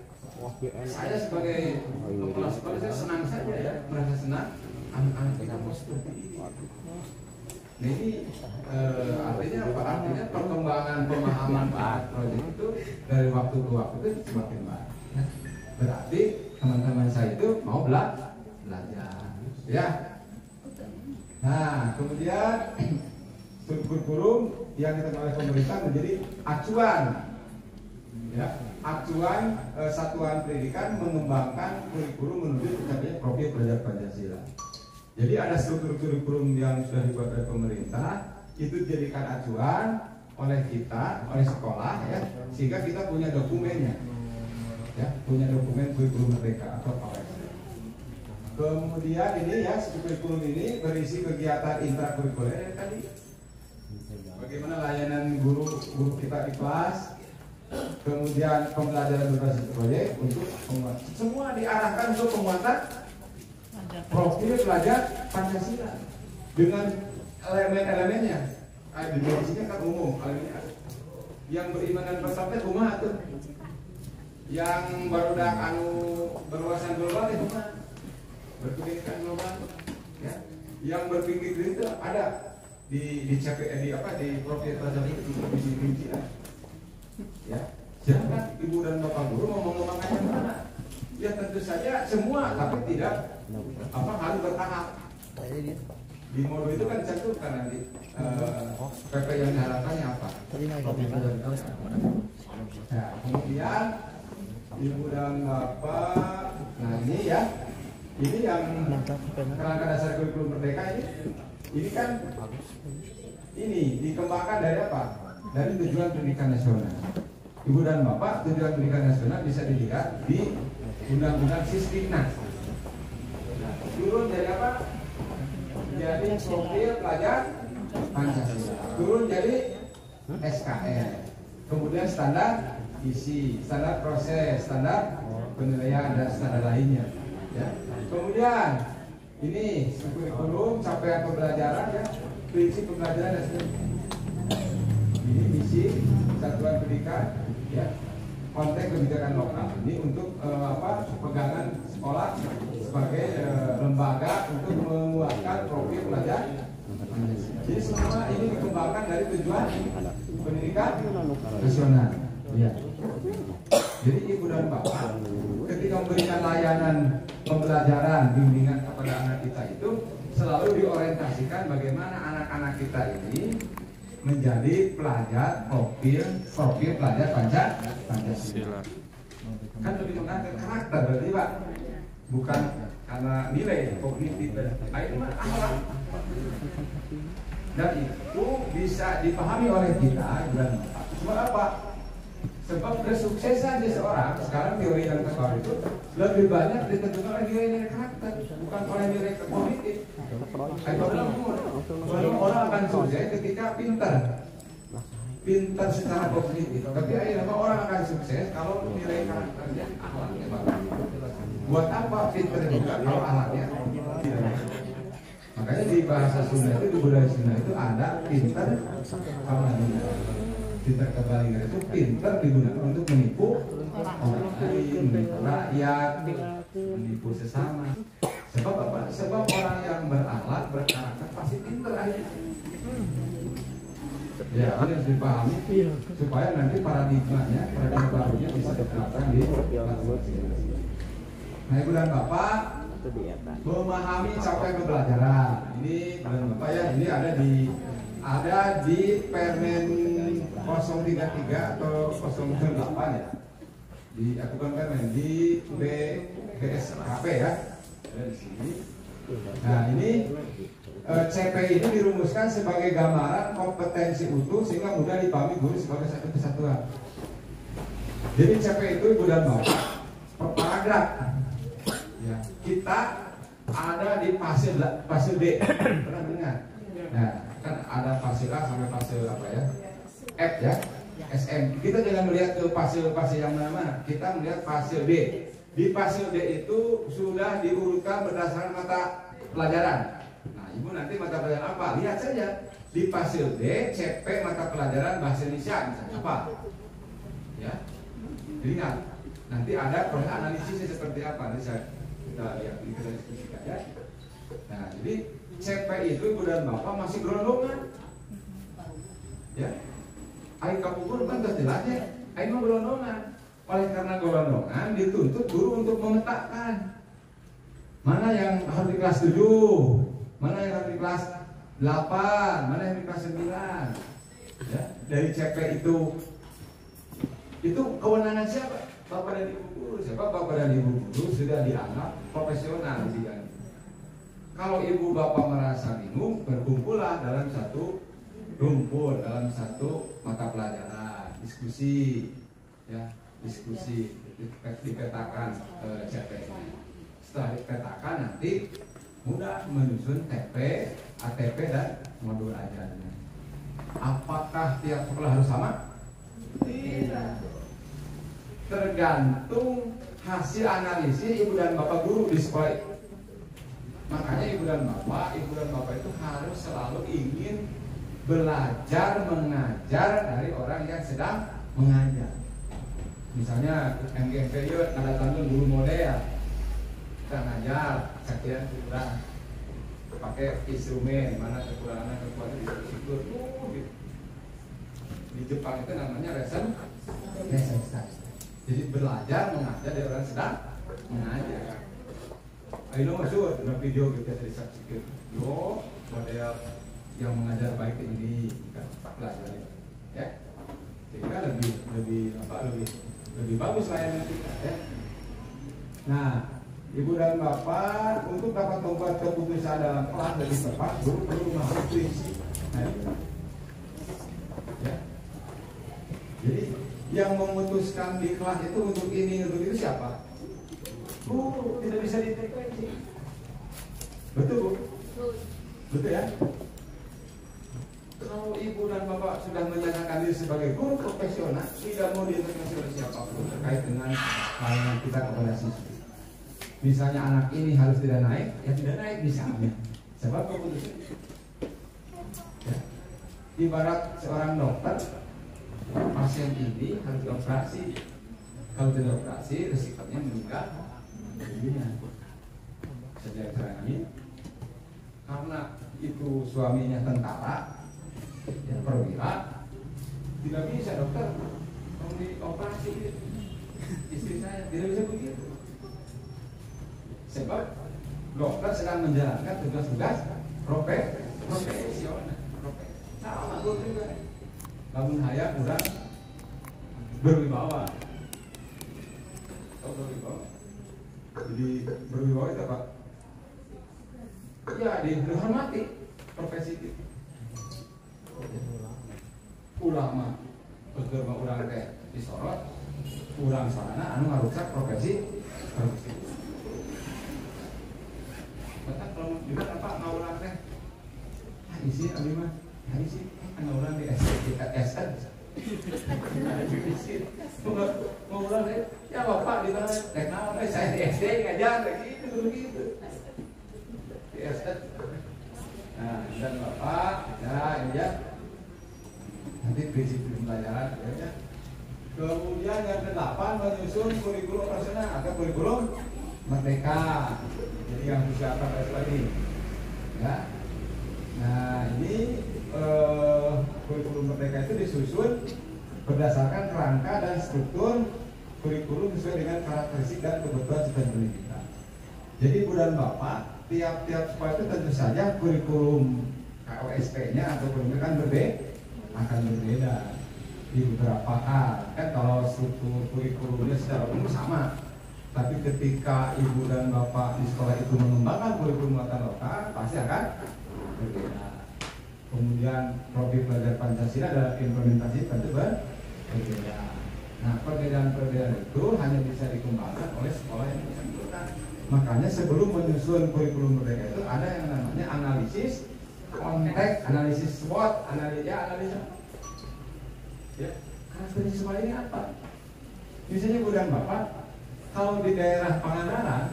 Saya sebagai kepala sekolah saya senang saja ya, merasa senang. Anak-anak kita mau seperti ini. Nah ini artinya apa? Artinya perkembangan pemahaman proyek itu dari waktu ke waktu itu semakin baik. Berarti teman-teman saya itu mau belajar, ya. Nah kemudian kurikulum yang ditetapkan oleh pemerintah menjadi acuan, ya. Acuan satuan pendidikan mengembangkan kurikulum menuju tercapainya profil pelajar Pancasila. Jadi ada struktur kurikulum yang sudah dibuat oleh pemerintah, itu dijadikan acuan oleh kita, oleh sekolah ya, sehingga kita punya dokumennya, ya, punya dokumen kurikulum merdeka atau PAWES. Kemudian ini ya, kurikulum ini berisi kegiatan intrakurikuler tadi, bagaimana layanan guru kita di kelas, kemudian pembelajaran berbasis proyek untuk penguatan. Semua diarahkan untuk penguatan profil pelajar Pancasila dengan elemen-elemennya. Definisinya kan umum, yang beriman dan bersabda umat tuh, yang barudak anu berwawasan global itu umat, berpendidikan global, ya. Yang berpikir itu ada di CPE di profil pelajar itu di rincian. Ya, jangan ibu dan bapak guru mau mengembangkan yang mana? Ya tentu saja semua, tapi tidak harus bertahap. Di modo itu kan dicantumkan nanti PP yang diharapkannya apa. Nah, kemudian ibu dan bapak, nah ini ya, ini yang kerangka dasar kurikulum merdeka ini kan ini dikembangkan dari apa? Dari tujuan pendidikan nasional. Ibu dan bapak, tujuan pendidikan nasional bisa dilihat di Undang-Undang Sisdiknas. Nah, turun dari apa? Jadi profil pelajar Pancasila. Turun jadi SKN. Kemudian standar isi, standar proses, standar penilaian dan standar lainnya. Ya. Kemudian ini kurikulum capaian pembelajaran ya, prinsip pembelajaran dan sebagainya. Ini misi satuan pendidikan ya, konteks kebijakan lokal. Ini untuk pegangan sekolah sebagai lembaga untuk menguatkan profil pelajar. Jadi semua ini dikembangkan dari tujuan pendidikan nasional. Ya. Jadi ibu dan bapak ketika memberikan layanan pembelajaran bimbingan kepada anak kita itu selalu diorientasikan bagaimana anak-anak kita ini menjadi pelajar profil pelajar Pancasila. Kan lebih mengangkat karakter berarti Pak, bukan karena nilai kognitif dan mah akhlak. Dan itu bisa dipahami oleh kita dan cuma apa? Sebab kesuksesan seseorang sekarang teori dan kesalahan itu lebih banyak ditentukan oleh nilai karakter, bukan oleh nilai kognitif. Orang akan sukses ketika pintar secara kognitif. Tapi akhirnya orang akan sukses kalau nilai karakternya, akhlaknya bagus. Buat apa pintar juga kalau akhlaknya tidak? Makanya di bahasa Sunda itu, di budaya Sunda itu ada pintar sama dengan pintar kebalikan itu pintar digunakan untuk menipu orang lain, menipu rakyat, menipu sesama. Sebab apa? Sebab orang yang berakhlak, berkarakter pasti pintar aja. Ya, ini harus dipahami supaya nanti paradigma barunya bisa diterapkan di Nah, ibu dan bapak memahami capaian pembelajaran. Ini ibu dan bapak ya, ini ada di Permen 033 atau 08 ya. Aku kan Permen di BSKP ya. Di sini. Nah, ini CP ini dirumuskan sebagai gambaran kompetensi utuh sehingga mudah dipahami guru sebagai satu kesatuan. Jadi CP itu ibu dan bapak per paragraf. Ya, kita ada di fase D. Pernah dengar? Nah, kan ada fase A sampai fase apa ya? F ya, SM. Kita jangan melihat ke fase yang mana-mana. Kita melihat fase D. Di fase D itu sudah diurutkan berdasarkan mata pelajaran. Nah, ibu nanti mata pelajaran apa? Lihat saja. Di fase D, CP mata pelajaran bahasa Indonesia misalnya apa? Ya, ingat. Nanti ada proses analisisnya seperti apa? Nanti kita lihat, kita diskusikan ya. Nah, jadi CP itu ibu dan bapak masih gelondongan. Ya, ayo kapur kan sudah jelas ya. Ayo mau gelondongan. Oleh karena gelondongan dituntut guru untuk memetakan mana yang harus di kelas 7, mana yang harus di kelas 8, mana yang di kelas 9. Ya, dari CP itu kewenangan siapa? Bapak dan ibu guru. Siapa bapak dan ibu guru sudah dianggap profesional di bidang itu. Kalau ibu bapak merasa bingung, berkumpullah dalam satu rumpun, dalam satu mata pelajaran, diskusi, ya, diskusi, dipetakan CP-nya. Setelah dipetakan nanti mudah menyusun TP, ATP dan modul ajarnya. Apakah tiap sekolah harus sama? Tidak. Tergantung hasil analisis ibu dan bapak guru di sekolah. Makanya ibu dan bapak itu harus selalu ingin belajar mengajar dari orang yang sedang mengajar. Misalnya MGMP ada tanggung guru model, kita ngajar, sekian kurang, pakai instrumen, mana kekurangan di situ. Di Jepang itu namanya lesson study. Jadi belajar mengajar dari orang sedang mengajar. Ayo masuk dalam video kita disaksikan. Yo, model yang mengajar baik ini kan belajar ya. Sehingga lebih bagus layanan kita ya. Nah, Ibu dan Bapak untuk dapat membuat keputusan dalam kelas lebih tepat, guru perlu memahami prinsip. Nah, ya. Jadi yang memutuskan di kelas itu untuk ini untuk itu siapa? Guru, tidak bisa diintervensi. Betul Bu? Betul ya? Kalau Ibu dan Bapak sudah menyatakan diri sebagai guru profesional, tidak mau diintervensi oleh siapapun terkait dengan layanan kita kepada siswa. Misalnya anak ini harus tidak naik, ya tidak naik misalnya. Sebab keputusan. Ya. Ibarat seorang dokter, pasien ini harus dioperasi. Kalau tidak operasi, resikonya meninggal dunia. Sejak ini, karena itu suaminya tentara, ya perwira, tidak bisa dokter mau dioperasi istri saya, tidak bisa begitu. Sebab dokter sedang menjalankan tugas-tugas profesional. Sama guru juga. Namun hayat kurang berwibawa. Tahu berwibawa? Jadi berwibawa itu apa? Ya dihormati profesi itu. Ulama bekerja urang teh disorot, urang sana anu ngarusak profesi. Betul kalau juga apa ngaulang teh? Isi abi mah, isi ngaulang di SN. Mau ulang deh, ya bapak di mana? Teknawan, saya di SD ngajar begitu begitu. Di SN. Nah, dan bapak, ya ini ya. Nanti prinsip pembelajaran, ya. Kemudian yang ke-8 menyusun kurikulum operasional atau kurikulum merdeka. Jadi yang disiapkan tadi, ya. Nah ini kurikulum merdeka itu disusun berdasarkan kerangka dan struktur kurikulum sesuai dengan karakteristik dan kebutuhan sistem pendidikan. Jadi Ibu dan Bapak, tiap-tiap sekolah itu tentu saja kurikulum KOSP-nya atau kurikulum kan akan berbeda di beberapa hal. Kan kalau struktur kurikulumnya secara umum sama. Tapi ketika Ibu dan Bapak di sekolah itu mengembangkan kurikulum muatan lokal, pasti akan berbeda. Kemudian prodi belajar Pancasila dalam implementasi tentu berbeda. Nah, perbedaan-perbedaan itu hanya bisa dikembangkan oleh sekolah yang bersangkutan. Makanya sebelum menyusun kurikulum merdeka itu ada yang namanya analisis konteks, analisis SWOT, analisa. Ya, karakteristik sekolah ini apa? Misalnya Ibu dan Bapak, kalau di daerah Pangandaran,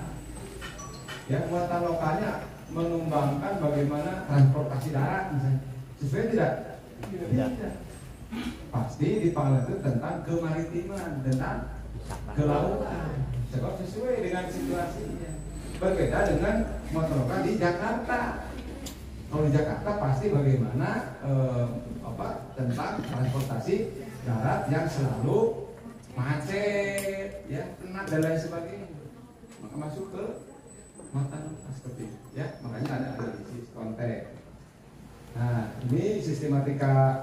ya muatan lokalnya mengembangkan bagaimana transportasi darat misalnya, sesuai tidak? Tidak. Pasti di Pangandaran itu tentang kemaritiman, tentang kelautan, sebab sesuai dengan situasinya. Berbeda dengan muatan lokal di Jakarta. Kalau di Jakarta pasti bagaimana tentang transportasi darat yang selalu macet, ya, penat dan lain sebagainya. Maka masuk ke mata seperti itu, ya. Makanya ada analisis konteks. Nah, ini sistematika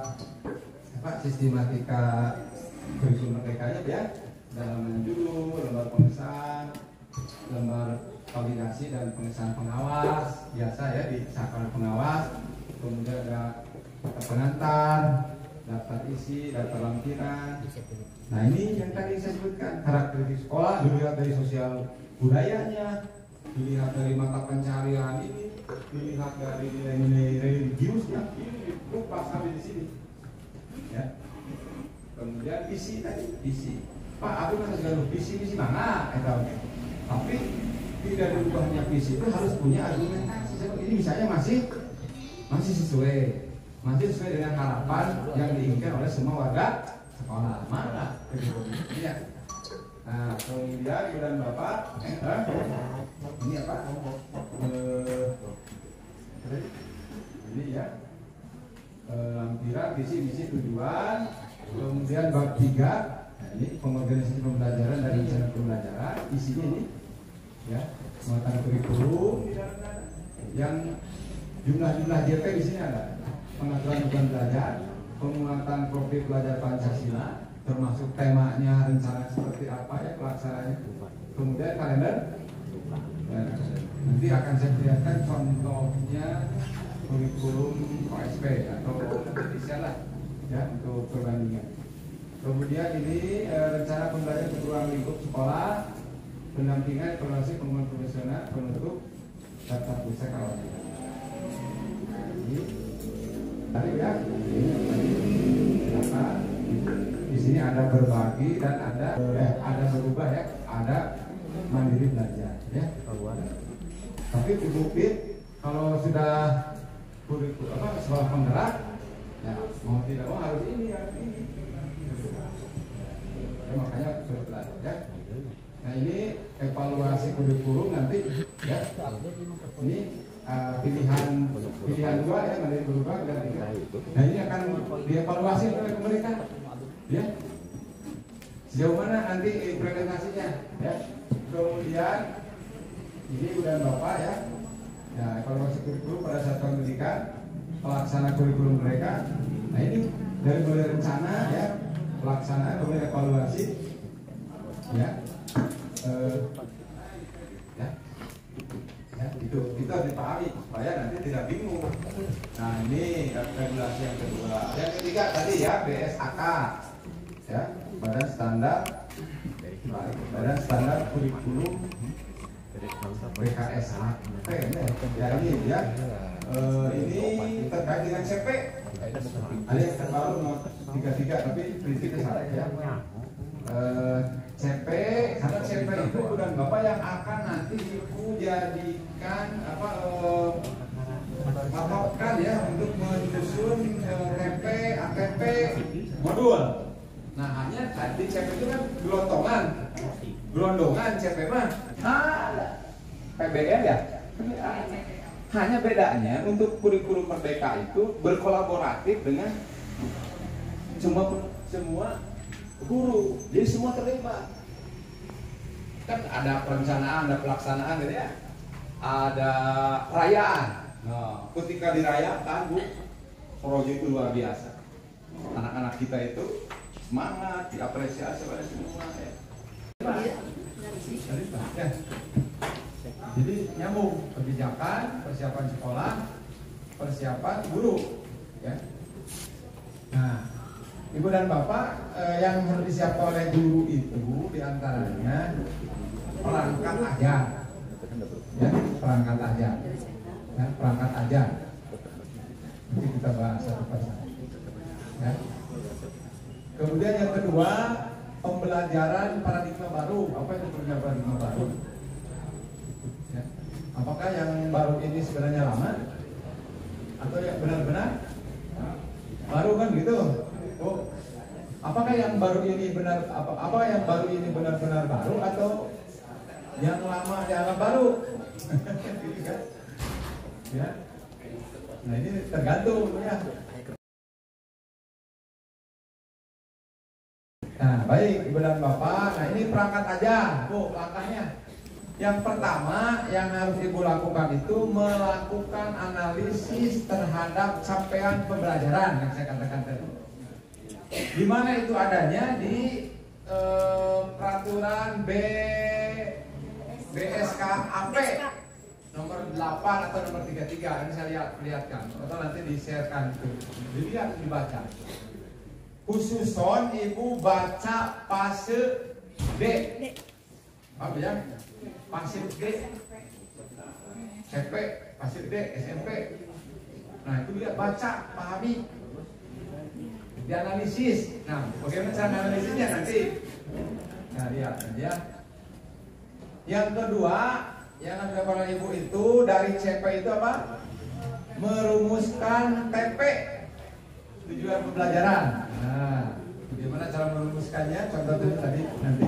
kurikulum merdekanya ya, dalam judul, lembar pengesahan, lembar validasi dan pengesahan pengawas, biasa ya di saklar pengawas. Kemudian ada pengantar, daftar isi, daftar lampiran. Nah ini yang tadi saya sebutkan, karakteristik sekolah dilihat dari sosial budayanya, dilihat dari mata pencarian ini, dilihat dari nilai-nilai religiusnya. Ini lupa sampai di sini. Ya. Kemudian visi tadi, visi. Pak, aku masih galuh visi mana? Tapi tidak dirubahnya visi itu harus punya argumentasi. Ini misalnya masih sesuai dengan harapan yang diinginkan oleh semua warga sekolah. Mana? Ya. Nah, kemudian Ibu dan Bapak, ini apa? Ini ya, lampiran visi misi tujuan. Kemudian bab 3, nah ini pengorganisasi pembelajaran dan rencana pembelajaran. Isinya ini ya, muatan kurikulum yang jumlah-jumlah JP di sini ada. Pengaturan beban belajar, penguatan profil belajar Pancasila, termasuk temanya, rencana seperti apa ya pelaksanaannya. Kemudian kalender. Nah, nanti akan saya perlihatkan contohnya kurikulum OSP atau Indonesia lah ya untuk perbandingan. Kemudian ini rencana pembelajaran keseluruhan lingkup sekolah, pendampingan evaluasi pengembangan profesional penutup data pusat kawan. Ini tadi ya, di sini ada berbagi dan ada berubah ya, ada mandiri belajar ya. Tapi bukti kalau sudah sekolah penggerak, ya mau tidak mau harus ini. Ya, makanya belajar ya. Nah ini evaluasi kurikulum nanti ya. Ini pilihan 2 ya, mandiri berubah dan 3. Nah ini akan dievaluasi oleh mereka ya. Sejauh mana nanti implementasinya ya. Kemudian ini udah Bapak ya. Nah, evaluasi kurikulum pada saat pendidikan, pelaksana kurikulum mereka. Nah ini dari mulai rencana ya, pelaksanaan kemudian evaluasi ya. Ya itu harus dipahami supaya nanti tidak bingung. Nah ini regulasi yang kedua. Yang ketiga tadi ya BSAK ya, Badan Standar Kurikulum BKSHP ya ini ya. Ini terkait dengan CP. Ada yang terbaru 33 tapi prinsipnya salah ya. CP karena CP itu bukan Bapak yang akan nanti Ibu jadikan mapapkan ya untuk menyusun TP, ATP, modul. Nah hanya tadi CP itu kan gelondongan CP mah PBN ya. Hanya bedanya untuk kurikulum Merdeka itu berkolaboratif dengan semua guru, jadi semua terlibat. Kan ada perencanaan, ada pelaksanaan gitu ya. Ada perayaan. Nah, ketika dirayakan Bu, proyek itu luar biasa. Anak-anak kita itu semangat, diapresiasi oleh semua ya. Ya. Jadi nyambung kebijakan, persiapan sekolah, persiapan guru ya. Nah, Ibu dan Bapak yang harus disiapkan oleh guru itu diantaranya perangkat ajar, ya, perangkat ajar, ya, perangkat ajar. Nanti kita bahas satu persatu. Ya. Kemudian yang kedua pembelajaran paradigma baru. Apa itu pembelajaran paradigma baru? Ya. Apakah yang baru ini sebenarnya lama atau yang benar-benar baru kan gitu? Oh, apakah yang baru ini apakah yang baru ini benar-benar baru atau yang lama dianggap baru? Gitu kan? Ya. Nah ini tergantung ya. Nah baik Ibu dan Bapak, nah ini perangkat aja, Bu, langkahnya. Yang pertama yang harus Ibu lakukan itu melakukan analisis terhadap capaian pembelajaran yang saya katakan tadi. Di mana itu adanya di peraturan BSKAP nomor 8 atau nomor 33. Ini saya lihatkan atau nanti di-sharekan itu. Dilihat, dibaca. Khususon Ibu baca fase D. Apa ya? Fase D. CP, fase D, SMP. Nah, itu lihat, baca, pahami. Dianalisis. Nah, bagaimana cara analisisnya nanti? Nah, lihat ya. Yang kedua, yang harus dilakukan Ibu itu dari CP itu apa? Merumuskan TP, tujuan pembelajaran. Nah, bagaimana cara merumuskannya? Contoh tadi nanti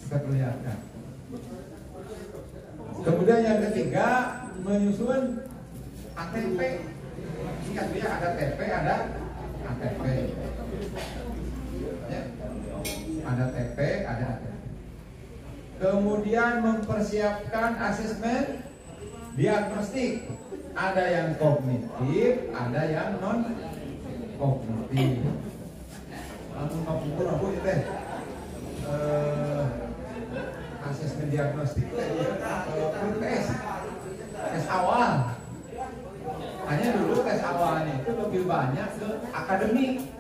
kita perlihatkan. Kemudian yang ketiga, menyusun ATP. Ingat ya, ada TP, ada ATP. Ya. Ada TP, ada ATP. Kemudian mempersiapkan asesmen diagnostik. Ada yang kognitif, ada yang non kognitif. Langsung kapungkur aku itu teh. Asesmen diagnostik itu tes awal. Hanya dulu tes awalnya itu lebih banyak ke akademik,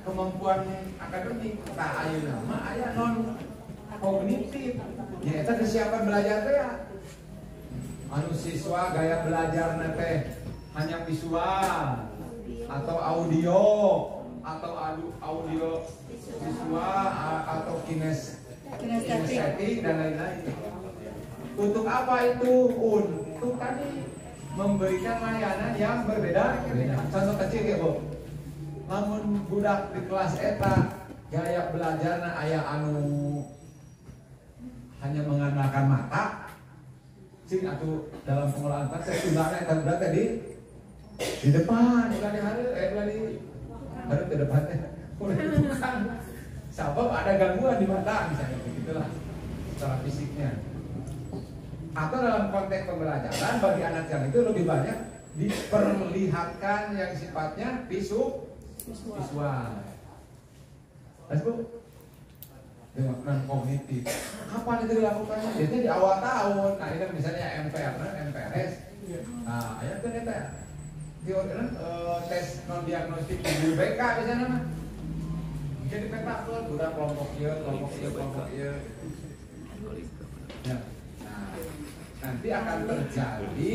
kemampuan akademik. Tak ayo nama aya non kognitif. Ya itu kesiapan belajar teh ya. Anu siswa gaya belajar teh hanya visual atau audio atau audio visual atau kinestetik dan lain-lain. Untuk apa itu? Untuk tadi memberikan layanan yang berbeda. Contoh kecil ya Bu, namun budak di kelas eta gaya belajar aya anu hanya mengandalkan mata. Sing atuh dalam pengolahan saya tundana eta budak tadi di depan, bukan di hari ke depannya. Bukan. Sebab ada gangguan di mata misalnya begitulah secara fisiknya. Atau dalam konteks pembelajaran bagi anak yang itu lebih banyak diperlihatkan yang sifatnya visual. Terus Bu, dengan kognitif. Kapan itu dilakukannya? Biasanya di awal tahun. Nah ini misalnya MPRS. Nah, ayat kan itu tes non diagnostik di BK biasanya mah. Jadi peta tuh udah kelompok iya. Ya. Nah, nanti akan terjadi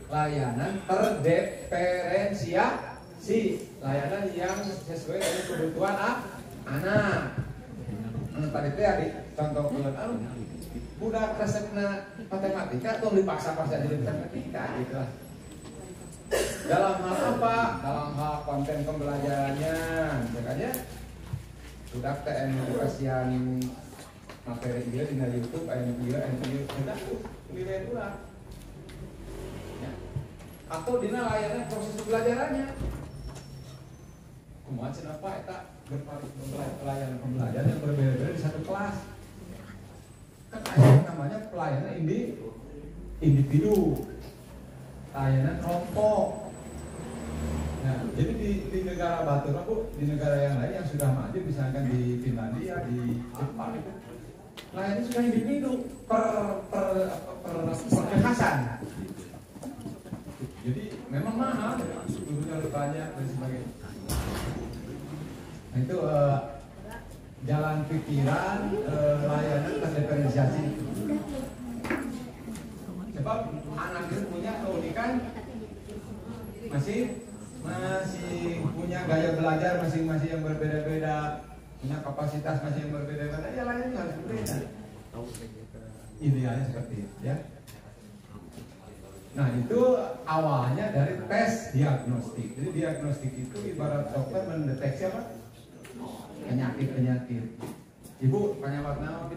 layanan terdiferensiasi, layanan yang sesuai dengan kebutuhan anak. Tadi itu ya contoh budak resepna matematika tuh dipaksa-paksa jadi matematika gitu lah. Dalam hal apa? Dalam hal konten pembelajarannya, makanya budak TN edukasian materi dia di YouTube, NPU, nilai ulang. Ya. Atau dina layanan proses pembelajarannya. Kumaha cenah apa eta pelayanan pembelajaran yang berbeda-beda di satu kelas. Kan ada namanya pelayanan individu, layanan kelompok. Nah, jadi di negara Batur aku, di negara yang lain yang sudah maju, misalkan di Finlandia, di Jepang itu, layanan sudah individu perkekasan. Jadi memang mahal, gurunya lebih banyak dan sebagainya. Nah, itu jalan pikiran layanan terdiferensiasi. Sebab anak itu punya keunikan masih punya gaya belajar masing-masing yang berbeda-beda, punya kapasitas masing yang berbeda-beda, ya lainnya harus berbeda. Idealnya seperti itu ya. Nah itu awalnya dari tes diagnostik. Jadi diagnostik itu ibarat dokter mendeteksi apa? Penyakit. Ibu penyakit naon?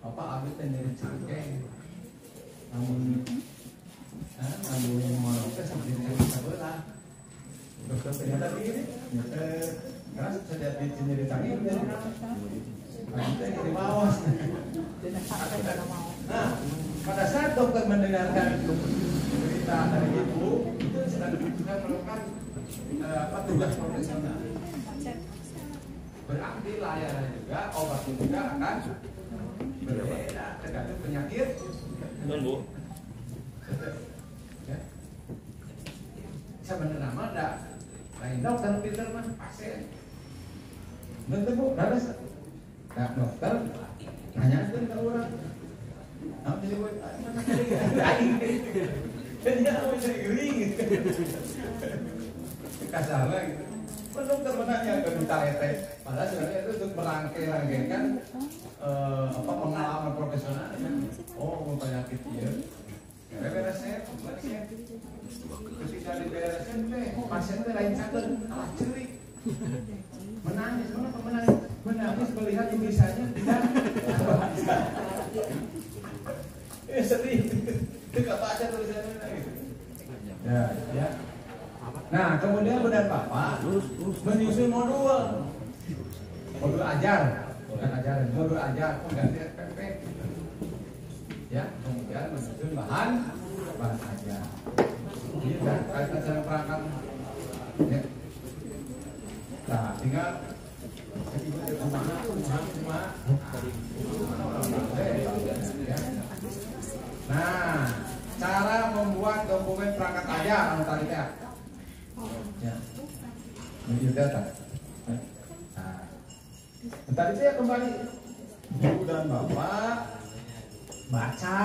Bapak abis nyeri cangkeng. Namun mau seperti ini sebelah. Dokter ternyata begini, karena sudah nyeri cangkeng. Kita jadi mawas. Nah, pada saat dokter mendengarkan berita dari ibu, itu sedang melakukan tugas profesional. Berarti layanan juga, obatnya juga akan berbeda tergantung penyakit. Bu. Ya. Sebenarnya nama ada lain dokter pinter mah pasien. Bentar Bu, harus nah, dokter tanyakan ke orang. Nah, jadi buat mana jadi dia mau jadi gering gitu. Kasar lah gitu. Dokter menanya ke duta ete, padahal sebenarnya itu untuk merangkai-rangkaikan pengalaman profesional. Oh, penyakit dia. Beresnya, ketika dibereskan pasien teh lain catur, alah cerik, menangis, kenapa menangis? Menangis melihat tulisannya tidak sedih, tidak baca tulisannya gitu. Ya. Nah, kemudian benar Bapak menyusun modul. modul ajar, bukan ajaran, modul ajar pengganti SPP. Ya, kemudian menyusun bahan ajar. Ini kan kaitan dengan perangkat. Ya. Nah, tinggal nah, cara membuat dokumen perangkat ajar notarisnya. Ya. Ini data. Nah, tadi saya kembali Ibu dan Bapak baca,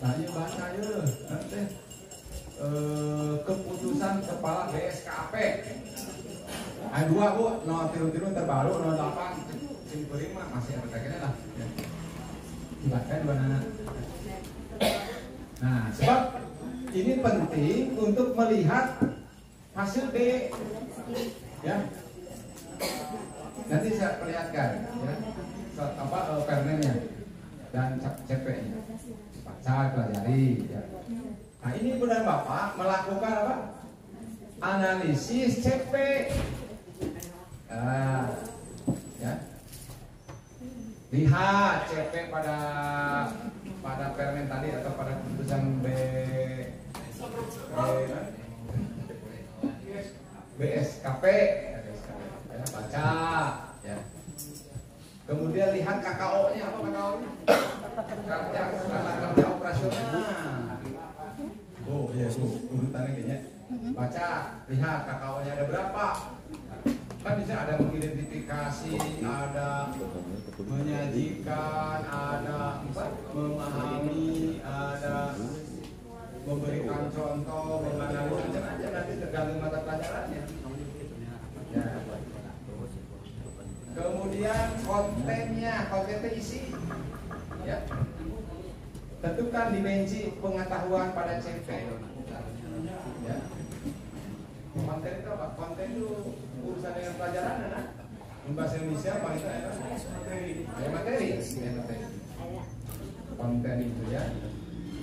tanya baca ya, nanti keputusan kepala BSKP. Ayat 2 Bu, nomor tiru-tiru terbaru, nomor 8 simpering mah masih ada kayaknya lah. Silakan Bu Nana. Nah, sebab ini penting untuk melihat hasil D, ya. Nanti saya perlihatkan, ya, permennya dan CP-nya. Baca, pelajari. Ya. Nah, ini Bu dan Bapak melakukan apa? Analisis CP. Ya. Lihat CP pada permen tadi atau pada keputusan BSKP. Ya, baca. Ya. Kemudian lihat KKO-nya apa KKO-nya? Kerja operasional. Oh iya Bu, urutannya kayaknya. Baca, lihat KKO-nya ada berapa. Kan bisa ada mengidentifikasi, ada menyajikan, ada memahami, ada memberikan contoh, menganalisis, macam-macam nanti tergantung mata pelajarannya. Ya. Kemudian kontennya isi. Ya. Tentukan dimensi pengetahuan pada CP. Ya. Konten itu apa? Konten itu urusan dengan pelajaran, nah. Bahasa Indonesia paling itu materi. Konten itu ya.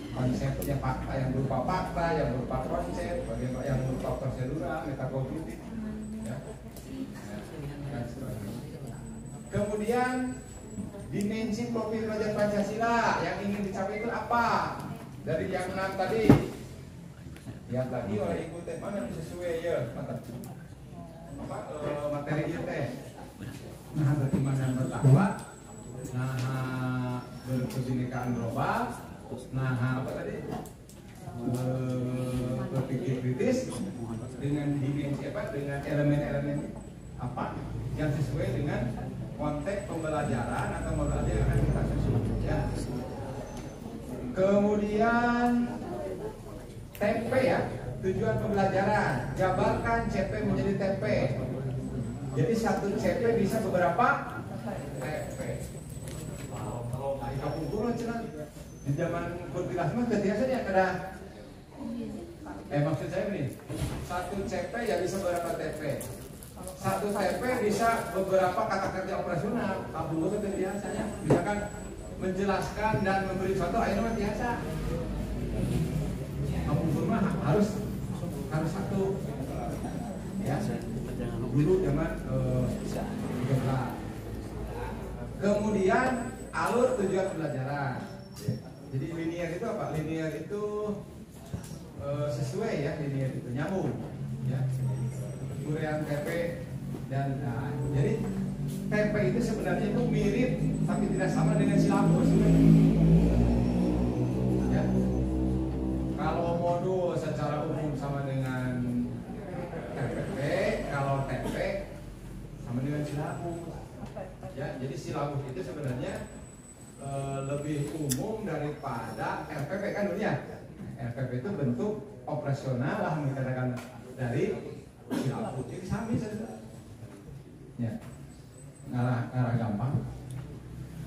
Konsepnya fakta yang berupa fakta, yang berupa konsep, bagaimana yang berupa prosedural, metakognitif. Ya. Kemudian dimensi profil pelajar Pancasila yang ingin dicapai itu apa? Dari yang 6 tadi. Lihat lagi oleh ibu teh mana sesuai ya materi itu teh. Nah, beriman dan bertakwa. Nah, berkebinekaan global. Nah, apa tadi? Berpikir kritis dengan dimensi apa? Dengan elemen-elemen apa yang sesuai dengan konteks pembelajaran atau modal yang akan kita susun. Ya. Kemudian TP ya, tujuan pembelajaran. Jabarkan CP menjadi TP. Jadi satu CP bisa beberapa TP. Di kampung guru cina di zaman kurtilas mah biasanya ada. Maksud saya ini, satu CP ya bisa beberapa TP. Satu TP bisa beberapa kata kerja operasional. Kampung guru itu biasanya, misalkan menjelaskan dan memberi contoh, ini mah biasa. Kampung guru mah harus satu. Ya, dulu zaman kemudian alur tujuan pembelajaran. Jadi linear itu apa? Linear itu sesuai ya, linear itu nyambung. Ya, uraian TP dan jadi TP itu sebenarnya itu mirip tapi tidak sama dengan silabus. Ya, kalau modul secara umum sama dengan TPP, kalau TP sama dengan silabus. Ya, jadi silabus itu sebenarnya lebih umum daripada RPP kan dunia. RPP itu bentuk operasional lah dikatakan dari silabus. Jadi sama saja. Ya, ngarah gampang.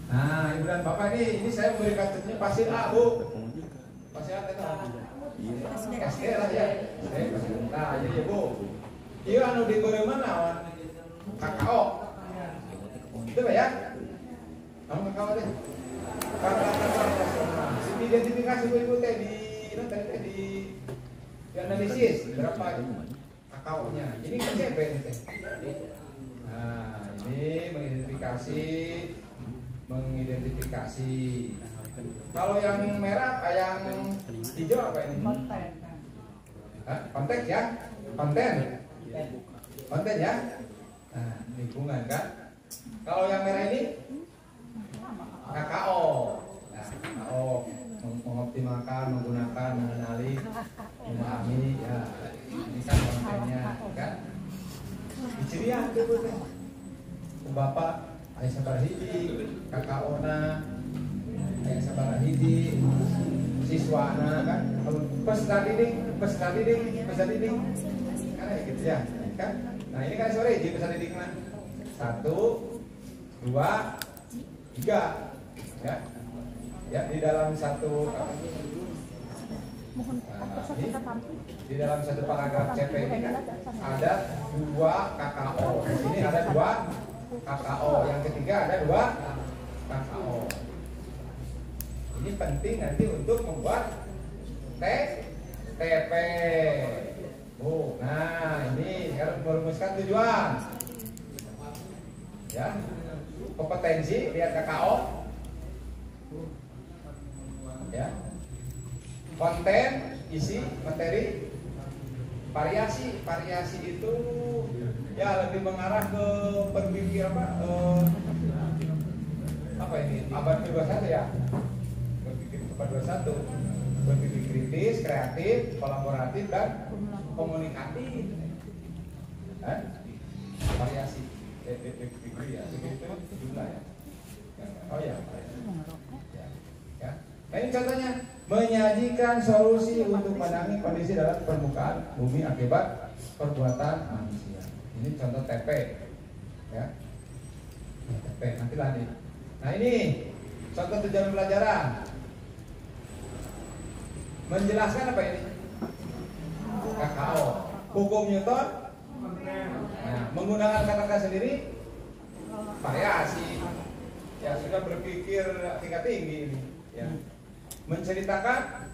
Nah, ibu dan bapak ini saya memberikan contohnya pasir A bu. Pasir A itu SD lah ya. Nah, jadi bu, iya anu di mana? KKO. Itu ya. Kamu KKO deh. Identifikasi ibu teh di analisis berapa KKO-nya. Ini kan CP teh. Nah, ini mengidentifikasi. Kalau yang merah, yang hijau apa ini? Konteks ya, konten ya. Nah, lingkungan kan. Kalau yang merah ini KKO. Nah, KKO mengoptimalkan, menggunakan, mengenali, memahami. Ya, ini kan kontennya, kan? Dicirian itu Bapak ayah sabar hiji, KKO na, ayah sabar hiji, siswana kan, peserta didik, kan gitu ya, kan? Nah ini kan sore hiji peserta didik na, 1, 2, 3, ya di dalam satu. Di dalam satu paragraf CP ini kan ada 2 KKO. Di sini ada 2 KKO. Yang ketiga ada 2 KKO. Ini penting nanti untuk membuat TP. Nah ini harus merumuskan tujuan. Ya, kompetensi lihat KKO. Ya. Konten, isi, materi, variasi itu ya lebih mengarah ke berpikir apa ini abad ke-21 ya, berpikir abad 21, berpikir kritis, kreatif, kolaboratif dan komunikatif. Variasi, ya, begitu jumlah ya. Oh ya. Ya. Nah ini contohnya, menyajikan solusi untuk menangani kondisi dalam permukaan bumi akibat perbuatan manusia. Ini contoh TP, ya. TP nanti lanjut. Nah ini contoh tujuan pelajaran. Menjelaskan apa ini? KKO, hukum Newton. Nah, menggunakan kata-kata sendiri, variasi. Ya sudah berpikir tingkat tinggi ini. Ya. Menceritakan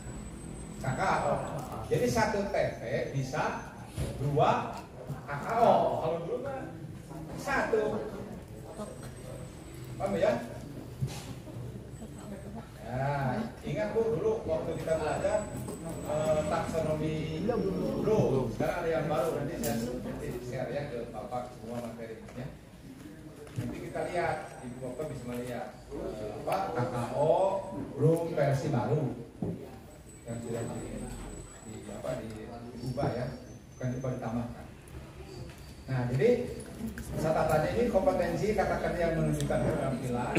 KKO. Jadi 1 TP bisa 2 KKO. Kalau dulu kan 1. Paham ya? Ya, ingat Bu dulu waktu kita belajar taksonomi dulu. Sekarang ada yang baru, nanti saya share ya ke Bapak semua materinya. Nanti kita lihat, Ibu Bapak bisa melihat KKO Bloom versi baru yang sudah diubah ya, bukan ditambahkan. Nah, jadi catatannya ini kompetensi kata-kata yang menunjukkan keterampilan,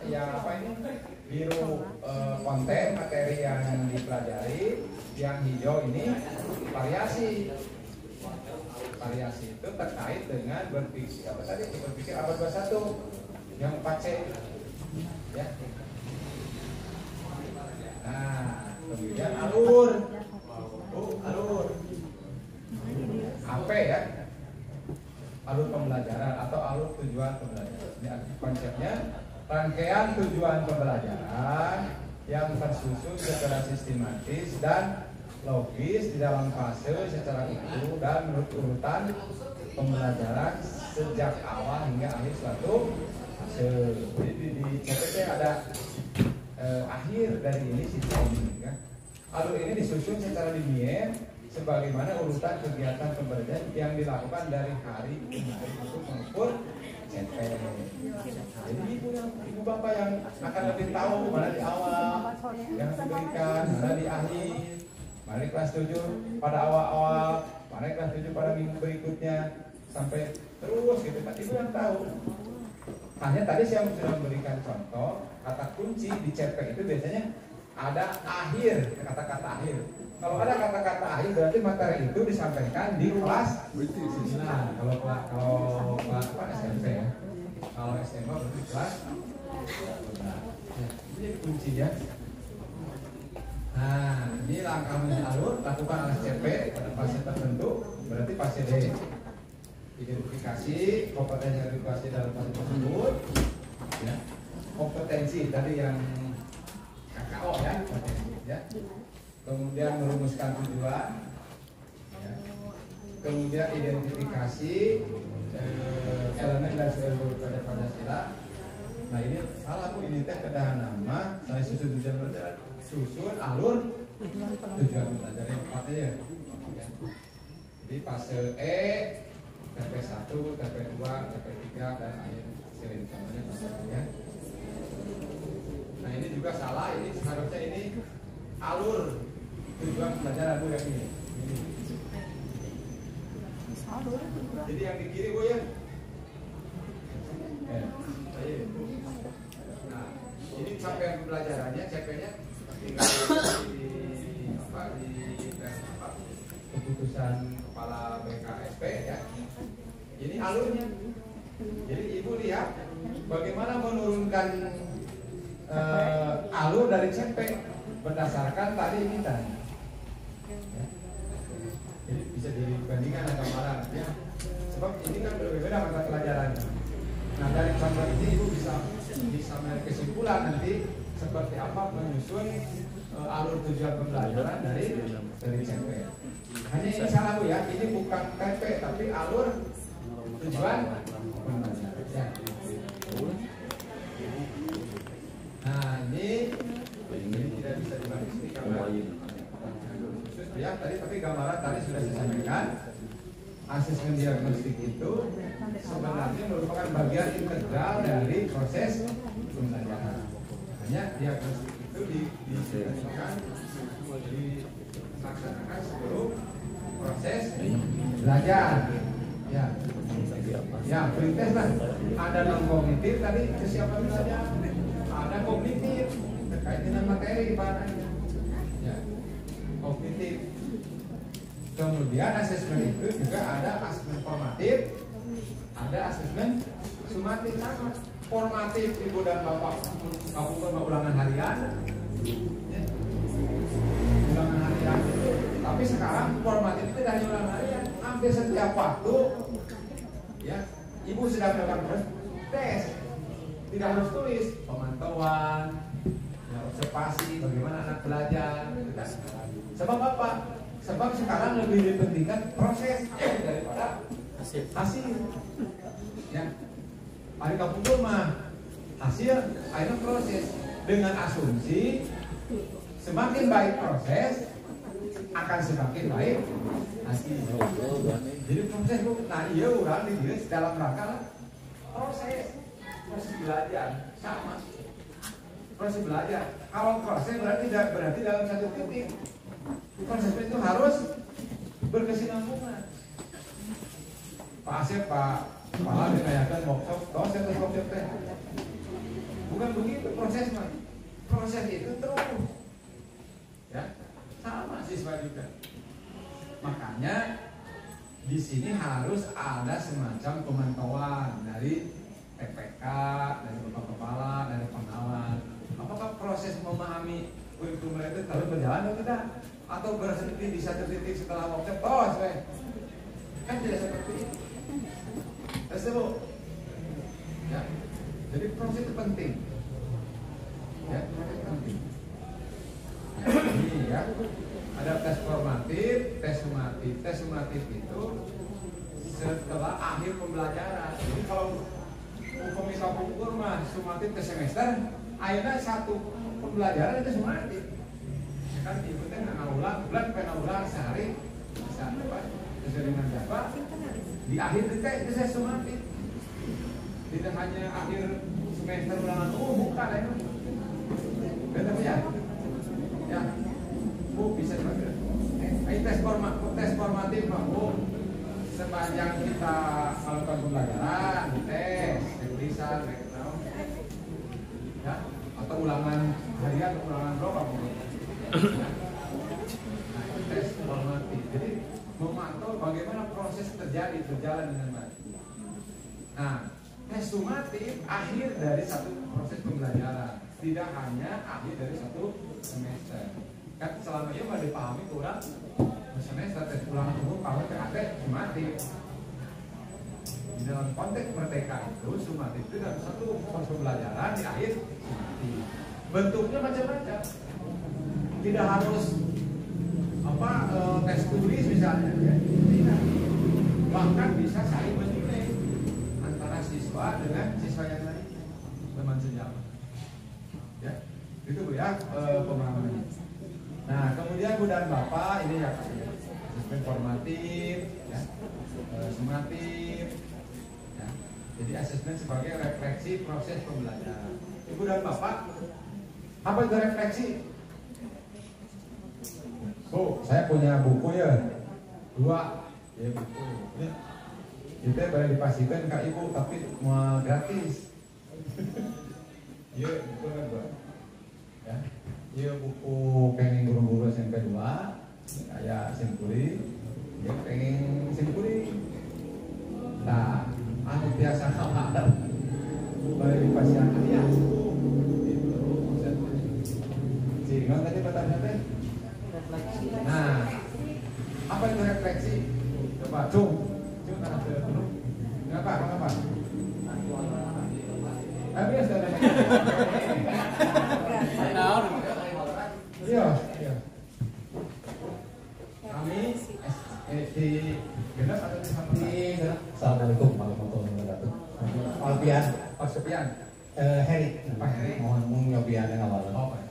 yang apa ini biru konten materi yang dipelajari, yang hijau ini variasi itu terkait dengan berpikir apa tadi, berpikir abad 21 yang 4C ya. Nah kemudian alur AP ya, alur pembelajaran atau alur tujuan pembelajaran. Ini konsepnya rangkaian tujuan pembelajaran yang tersusun secara sistematis dan logis di dalam fase secara utuh dan menurut urutan pembelajaran sejak awal hingga akhir suatu fase. Jadi di CPT ada akhir dari ini sistem ini kan. Alur ini disusun secara linier sebagaimana urutan kegiatan pembelajaran yang dilakukan dari hari ke hari untuk mengukur CP. Jadi ibu bapak yang akan lebih tahu mana di awal yang diberikan, mana di akhir. Mari kelas 7 pada awal-awal, mari kelas 7 pada minggu berikutnya, sampai terus gitu. Ibu yang tahu. Hanya tadi saya sudah memberikan contoh kata kunci di CP itu biasanya ada akhir, kata-kata akhir. Kalau ada kata-kata akhir berarti materi itu disampaikan di kelas 9. Kalau SMP ya. Kalau SMA berarti kelas. Ini kunci ya. Nah, ini langkah alur lakukan oleh CP pada fase tertentu, berarti fase D. Identifikasi kompetensi edukasi dalam fase tersebut, ya. Kompetensi tadi yang KKO ya, kompetensi, ya. Kemudian merumuskan tujuan, ya. kemudian identifikasi elemen dan struktur pada Pancasila. Nah ini salah Bu, ini teh kedah nama saya susun tujuan belajar, susun alur tujuan belajar yang empat ya. Jadi fase E, TP1, TP2, TP3 dan akhir hasil utamanya ya. Nah ini juga salah, ini seharusnya ini alur tujuan pembelajaran Bu yang ini. Jadi yang di kiri Bu ya. Nah ini capaian pembelajarannya, CP-nya tinggal di keputusan kepala BKSP ya. Ini alurnya. Jadi Ibu lihat bagaimana menurunkan alur dari CP berdasarkan tadi ini tadi. Ya. Jadi bisa dibandingkan dengan gambaran ya. Sebab ini kan berbeda mata pelajarannya. Nah dari contoh ini Ibu bisa mengambil kesimpulan nanti seperti apa menyusun alur tujuan pembelajaran dari CP. Hanya ini salah Bu ya, ini bukan TP tapi alur tujuan pembelajaran. Ya. Nah ini tidak bisa dibahas ini karena khusus ya tadi, tapi gambaran tadi sudah saya sampaikan. Asesmen diagnostik itu sebenarnya merupakan bagian integral dari proses pembelajaran. Hanya diagnostik itu dilaksanakan sebelum proses belajar. Ya, pretest lah. Ada non kognitif tadi kesiapan belajar. Ada kognitif terkait dengan materi bahannya. Ya, kognitif. Kemudian asesmen itu juga ada asesmen formatif, ada asesmen sumatif sama. Formatif Ibu dan Bapak lakukan ulangan harian, ya. Ulangan harian. Tapi sekarang formatif itu tidak hanya ulangan harian, hampir setiap waktu, ya Ibu sedang melakukan tes, tidak harus tulis, pemantauan, ya, observasi, bagaimana anak belajar, gitu kan. Sebab apa? Sebab sekarang lebih dipentingkan proses daripada hasil. Ya. Hari kapungkur mah hasil, akhirnya proses dengan asumsi semakin baik proses akan semakin baik hasil. Jadi proses Bu, nah iya orang ditulis dalam rangka proses belajar sama. Proses belajar. Kalau proses berarti dalam satu titik. Proses itu harus berkesinambungan. Pak Asep, Pak Kepala dikayakan workshop, dosen terus workshop teh. Bukan begitu prosesnya. Proses itu terus. Ya, sama siswa juga. Makanya di sini harus ada semacam pemantauan dari TPK, dari Bapak Kepala, dari pengawas. Apakah proses memahami kurikulum itu terus berjalan atau tidak? Atau berhenti di satu titik setelah workshop, kan tidak seperti itu. Tersebut, ya. Jadi proses itu penting, ya, proses penting. Ya, ini ya, ada tes formatif, tes sumatif. Tes sumatif itu setelah akhir pembelajaran. Jadi kalau komika ukur mah sumatif ke semester, akhirnya satu pembelajaran itu sumatif. Kan Ibu teh ulang, bulan pernah ulang sehari, bisa apa? Sesuai dengan Jawa. Di akhir itu saya sumatif. Tidak hanya akhir semester ulangan, bukan ya. Betul ya? Ya, Bu bisa juga. Tes formatif Pak Bu. Sepanjang kita melakukan pembelajaran, tes, tulisan, ya, atau ulangan harian, ulangan berapa Bu? Nah, tes formatif. Jadi memantau bagaimana proses berjalan dengan baik. Nah, tes sumatif akhir dari satu proses pembelajaran, tidak hanya akhir dari satu semester. Kan selama ini mau dipahami kurang semester tes ulangan umum kalau TAT sumatif. Di dalam konteks merdeka itu sumatif itu dalam satu proses pembelajaran di akhir sumatif. Bentuknya macam-macam. Tidak harus tes tulis misalnya ya. Tidak. bahkan bisa saling menilai antara siswa dengan siswa yang lain teman sejawat. Ya, itu Bu ya pemahamannya. Nah, kemudian Bu dan Bapak ini ya asesmen formatif, ya, sumatif, ya. Jadi asesmen sebagai refleksi proses pembelajaran. Ibu dan Bapak, apa itu refleksi? Bu, saya punya buku ya, 2 ya buku. Ini kita boleh dipastikan ke Ibu, tapi mau gratis. Iya, buku kan Bu. Ya, iya buku pengen guru-guru SMP 2, kayak simpuri, ya pengen simpuri. Nah, anu biasa kalah, boleh dipastikan ya. Sehingga tadi pertanyaan teh. Nah, apa itu refleksi? Coba, cung karena dulu. Kenapa? Habis ada. Iya. Kami di genap atau di samping. Assalamualaikum warahmatullahi wabarakatuh. Alfian, Pak Sofian, Heri, Pak Heri. mohon nyobian yang awal. Oh, Pak.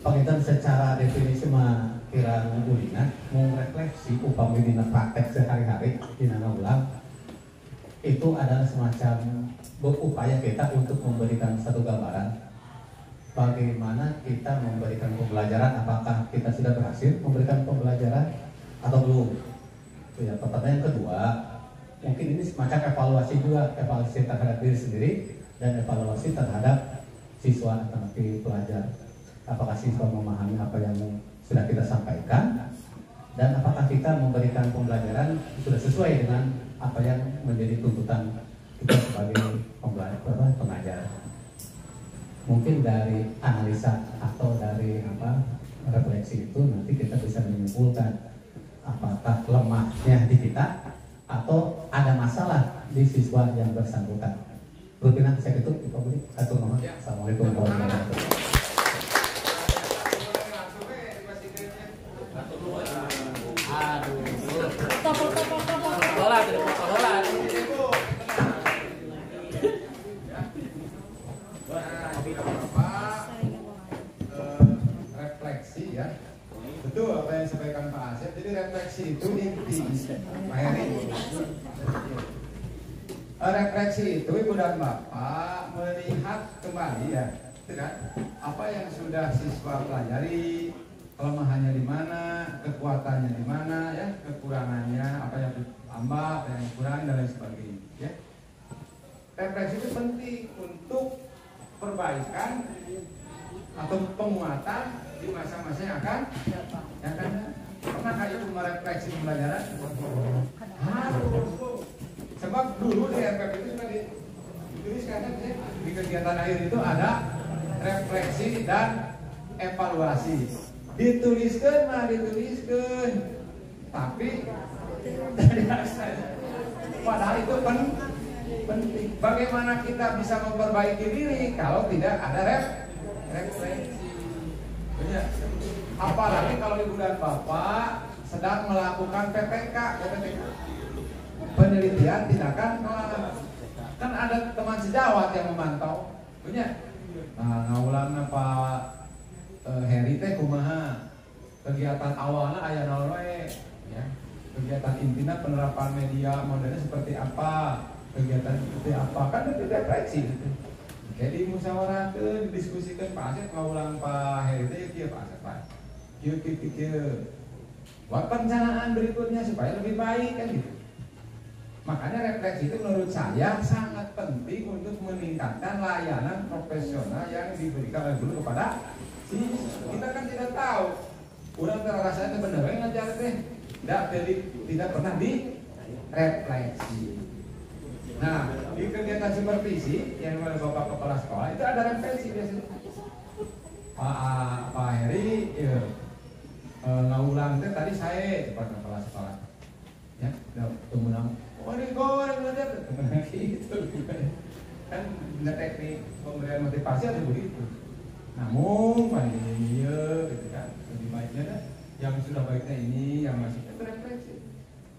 Pengitan secara definisi mah kira ngulina, refleksi upami dina praktek sehari-hari dina ulang itu adalah semacam berupaya kita untuk memberikan satu gambaran bagaimana kita memberikan pembelajaran, apakah kita sudah berhasil memberikan pembelajaran atau belum. Itu ya. Pertanyaan kedua, mungkin ini semacam evaluasi juga, evaluasi terhadap diri sendiri dan evaluasi terhadap siswa atau pelajar. Apakah siswa memahami apa yang sudah kita sampaikan dan apakah kita memberikan pembelajaran sudah sesuai dengan apa yang menjadi tuntutan kita sebagai pengajar. Mungkin dari analisa atau dari refleksi itu nanti kita bisa menyimpulkan apakah lemahnya di kita atau ada masalah di siswa yang bersangkutan. Rutinah saya itu Pak Budi. Assalamualaikum warahmatullahi wabarakatuh. Refleksi ya, betul apa yang disampaikan Pak Asep. Jadi refleksi itu inti, Pak Heri. Refleksi itu Ibu dan Bapak melihat kembali ya, tidak apa yang sudah siswa pelajari, kelemahannya di mana, kekuatannya di mana, ya, kekurangannya, apa yang ditambah, apa yang kurang dan lain sebagainya. Ya. Refleksi itu penting untuk perbaikan atau penguatan di masa-masa yang akan datang. Pernah kayak itu merefleksi pembelajaran? Harus. Sebab dulu di RPP itu sudah dituliskan di kegiatan akhir itu ada refleksi dan evaluasi. Dituliskan, tapi padahal itu penting. Bagaimana kita bisa memperbaiki diri kalau tidak ada refleksi? Ya. Apalagi kalau Ibu dan Bapak sedang melakukan PPK, penelitian tindakan pengalaman. Kan ada teman sejawat yang memantau, punya. Nah, ngaulang Pak Heri teh kumaha kegiatan awalnya aya naon wae ya. Kegiatan intinya penerapan media modelnya seperti apa, kegiatan seperti apa, kan itu refleksi gitu. Jadi musyawarahkeun, didiskusikan Pak Asep ngaulang Pak Heri teh kieu Pak Asep Pak. Kieu. Buat perencanaan berikutnya supaya lebih baik kan gitu. Makanya refleksi itu menurut saya sangat penting untuk meningkatkan layanan profesional yang diberikan oleh guru kepada siswa. Kita kan tidak tahu. Orang terasa itu benar yang ngajar teh tidak pernah direfleksi. Nah, di kegiatan supervisi yang oleh Bapak Kepala Sekolah itu ada refleksi biasanya. Pak Heri ngaulang teh tadi saya Pak Kepala Sekolah. Ya, kemudian ini goreng belajar gitu. Kan teknik pemberian motivasi ada begitu. Namun iya gitu kan lebih baiknya dah yang sudah baiknya ini yang masih refleksi.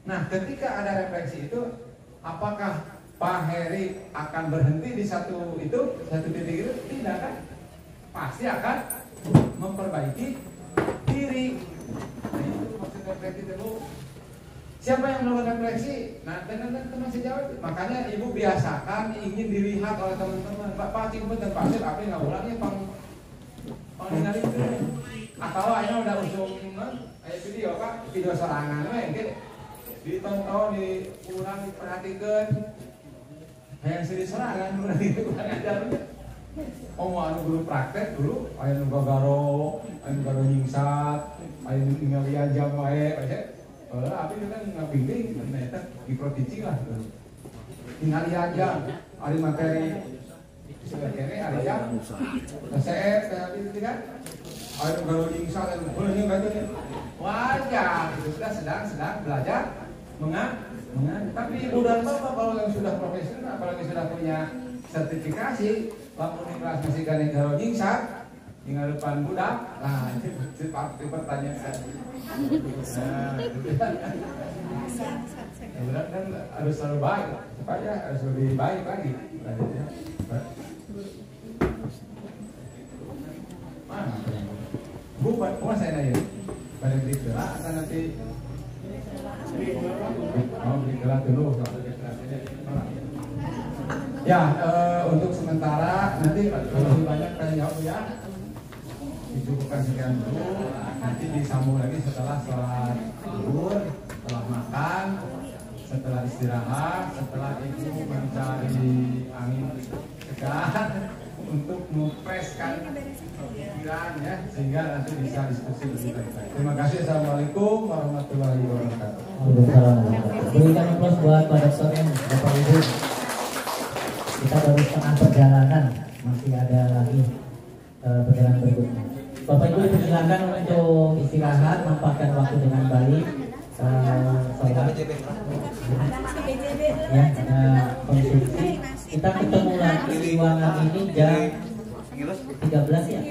Nah, ketika ada refleksi itu, apakah Pak Heri akan berhenti di satu titik itu? Tidak kan? Pasti akan memperbaiki diri. Nah, itu maksud refleksi dulu. Siapa yang melakukan refleksi? Nah, dengan masih jawab. Makanya ibu biasakan ingin dilihat oleh teman-teman. Pak Cimput dan Pak Sip, apa yang nggak ulangnya pengendali itu. Atau akhirnya udah usung video Pak, video serangan, gitu. Ditonton, diulang, diperhatikan. Yang sedih serangan, udah ajar. Anu guru praktek dulu, ayo garo nyingsat, ayo ningali aja wae, tapi itu kan nggak pilih, ternyata diproteksi lah. Ningali aja, hari materi sebagainya, hari jam, CF, itu kan, ayo garo nyingsat, ayo garo wajar, itu sudah sedang belajar tapi udah apa kalau yang sudah profesional, apalagi sudah punya sertifikasi, lamun kelas masih gane garo nyingsat, tinggal depan budak, nah itu pasti pertanyaan. Nah, kan harus selalu baik, supaya harus lebih baik lagi. Mana? Bu, saya nanya, pada dikira atau nanti? Oh, dikira dulu. Ya, untuk sementara nanti lebih banyak tanya jawab ya. Dicukupkan sekian dulu. Nanti disambung lagi setelah sholat zuhur, setelah makan, setelah istirahat, setelah ibu mencari angin segar untuk mempreskan pikiran ya, sehingga nanti bisa diskusi lebih baik. Terima kasih. Assalamualaikum warahmatullahi wabarakatuh. Berikan aplaus buat Pak Dr. M, Bapak Ibu. Kita baru setengah perjalanan, masih ada lagi perjalanan berikutnya. Bapak Ibu dipersilakan untuk istirahat, manfaatkan waktu dengan baik. Sholat, ya, ada konsumsi. Kita ketemu lagi di ruangan ini jam 13 ya.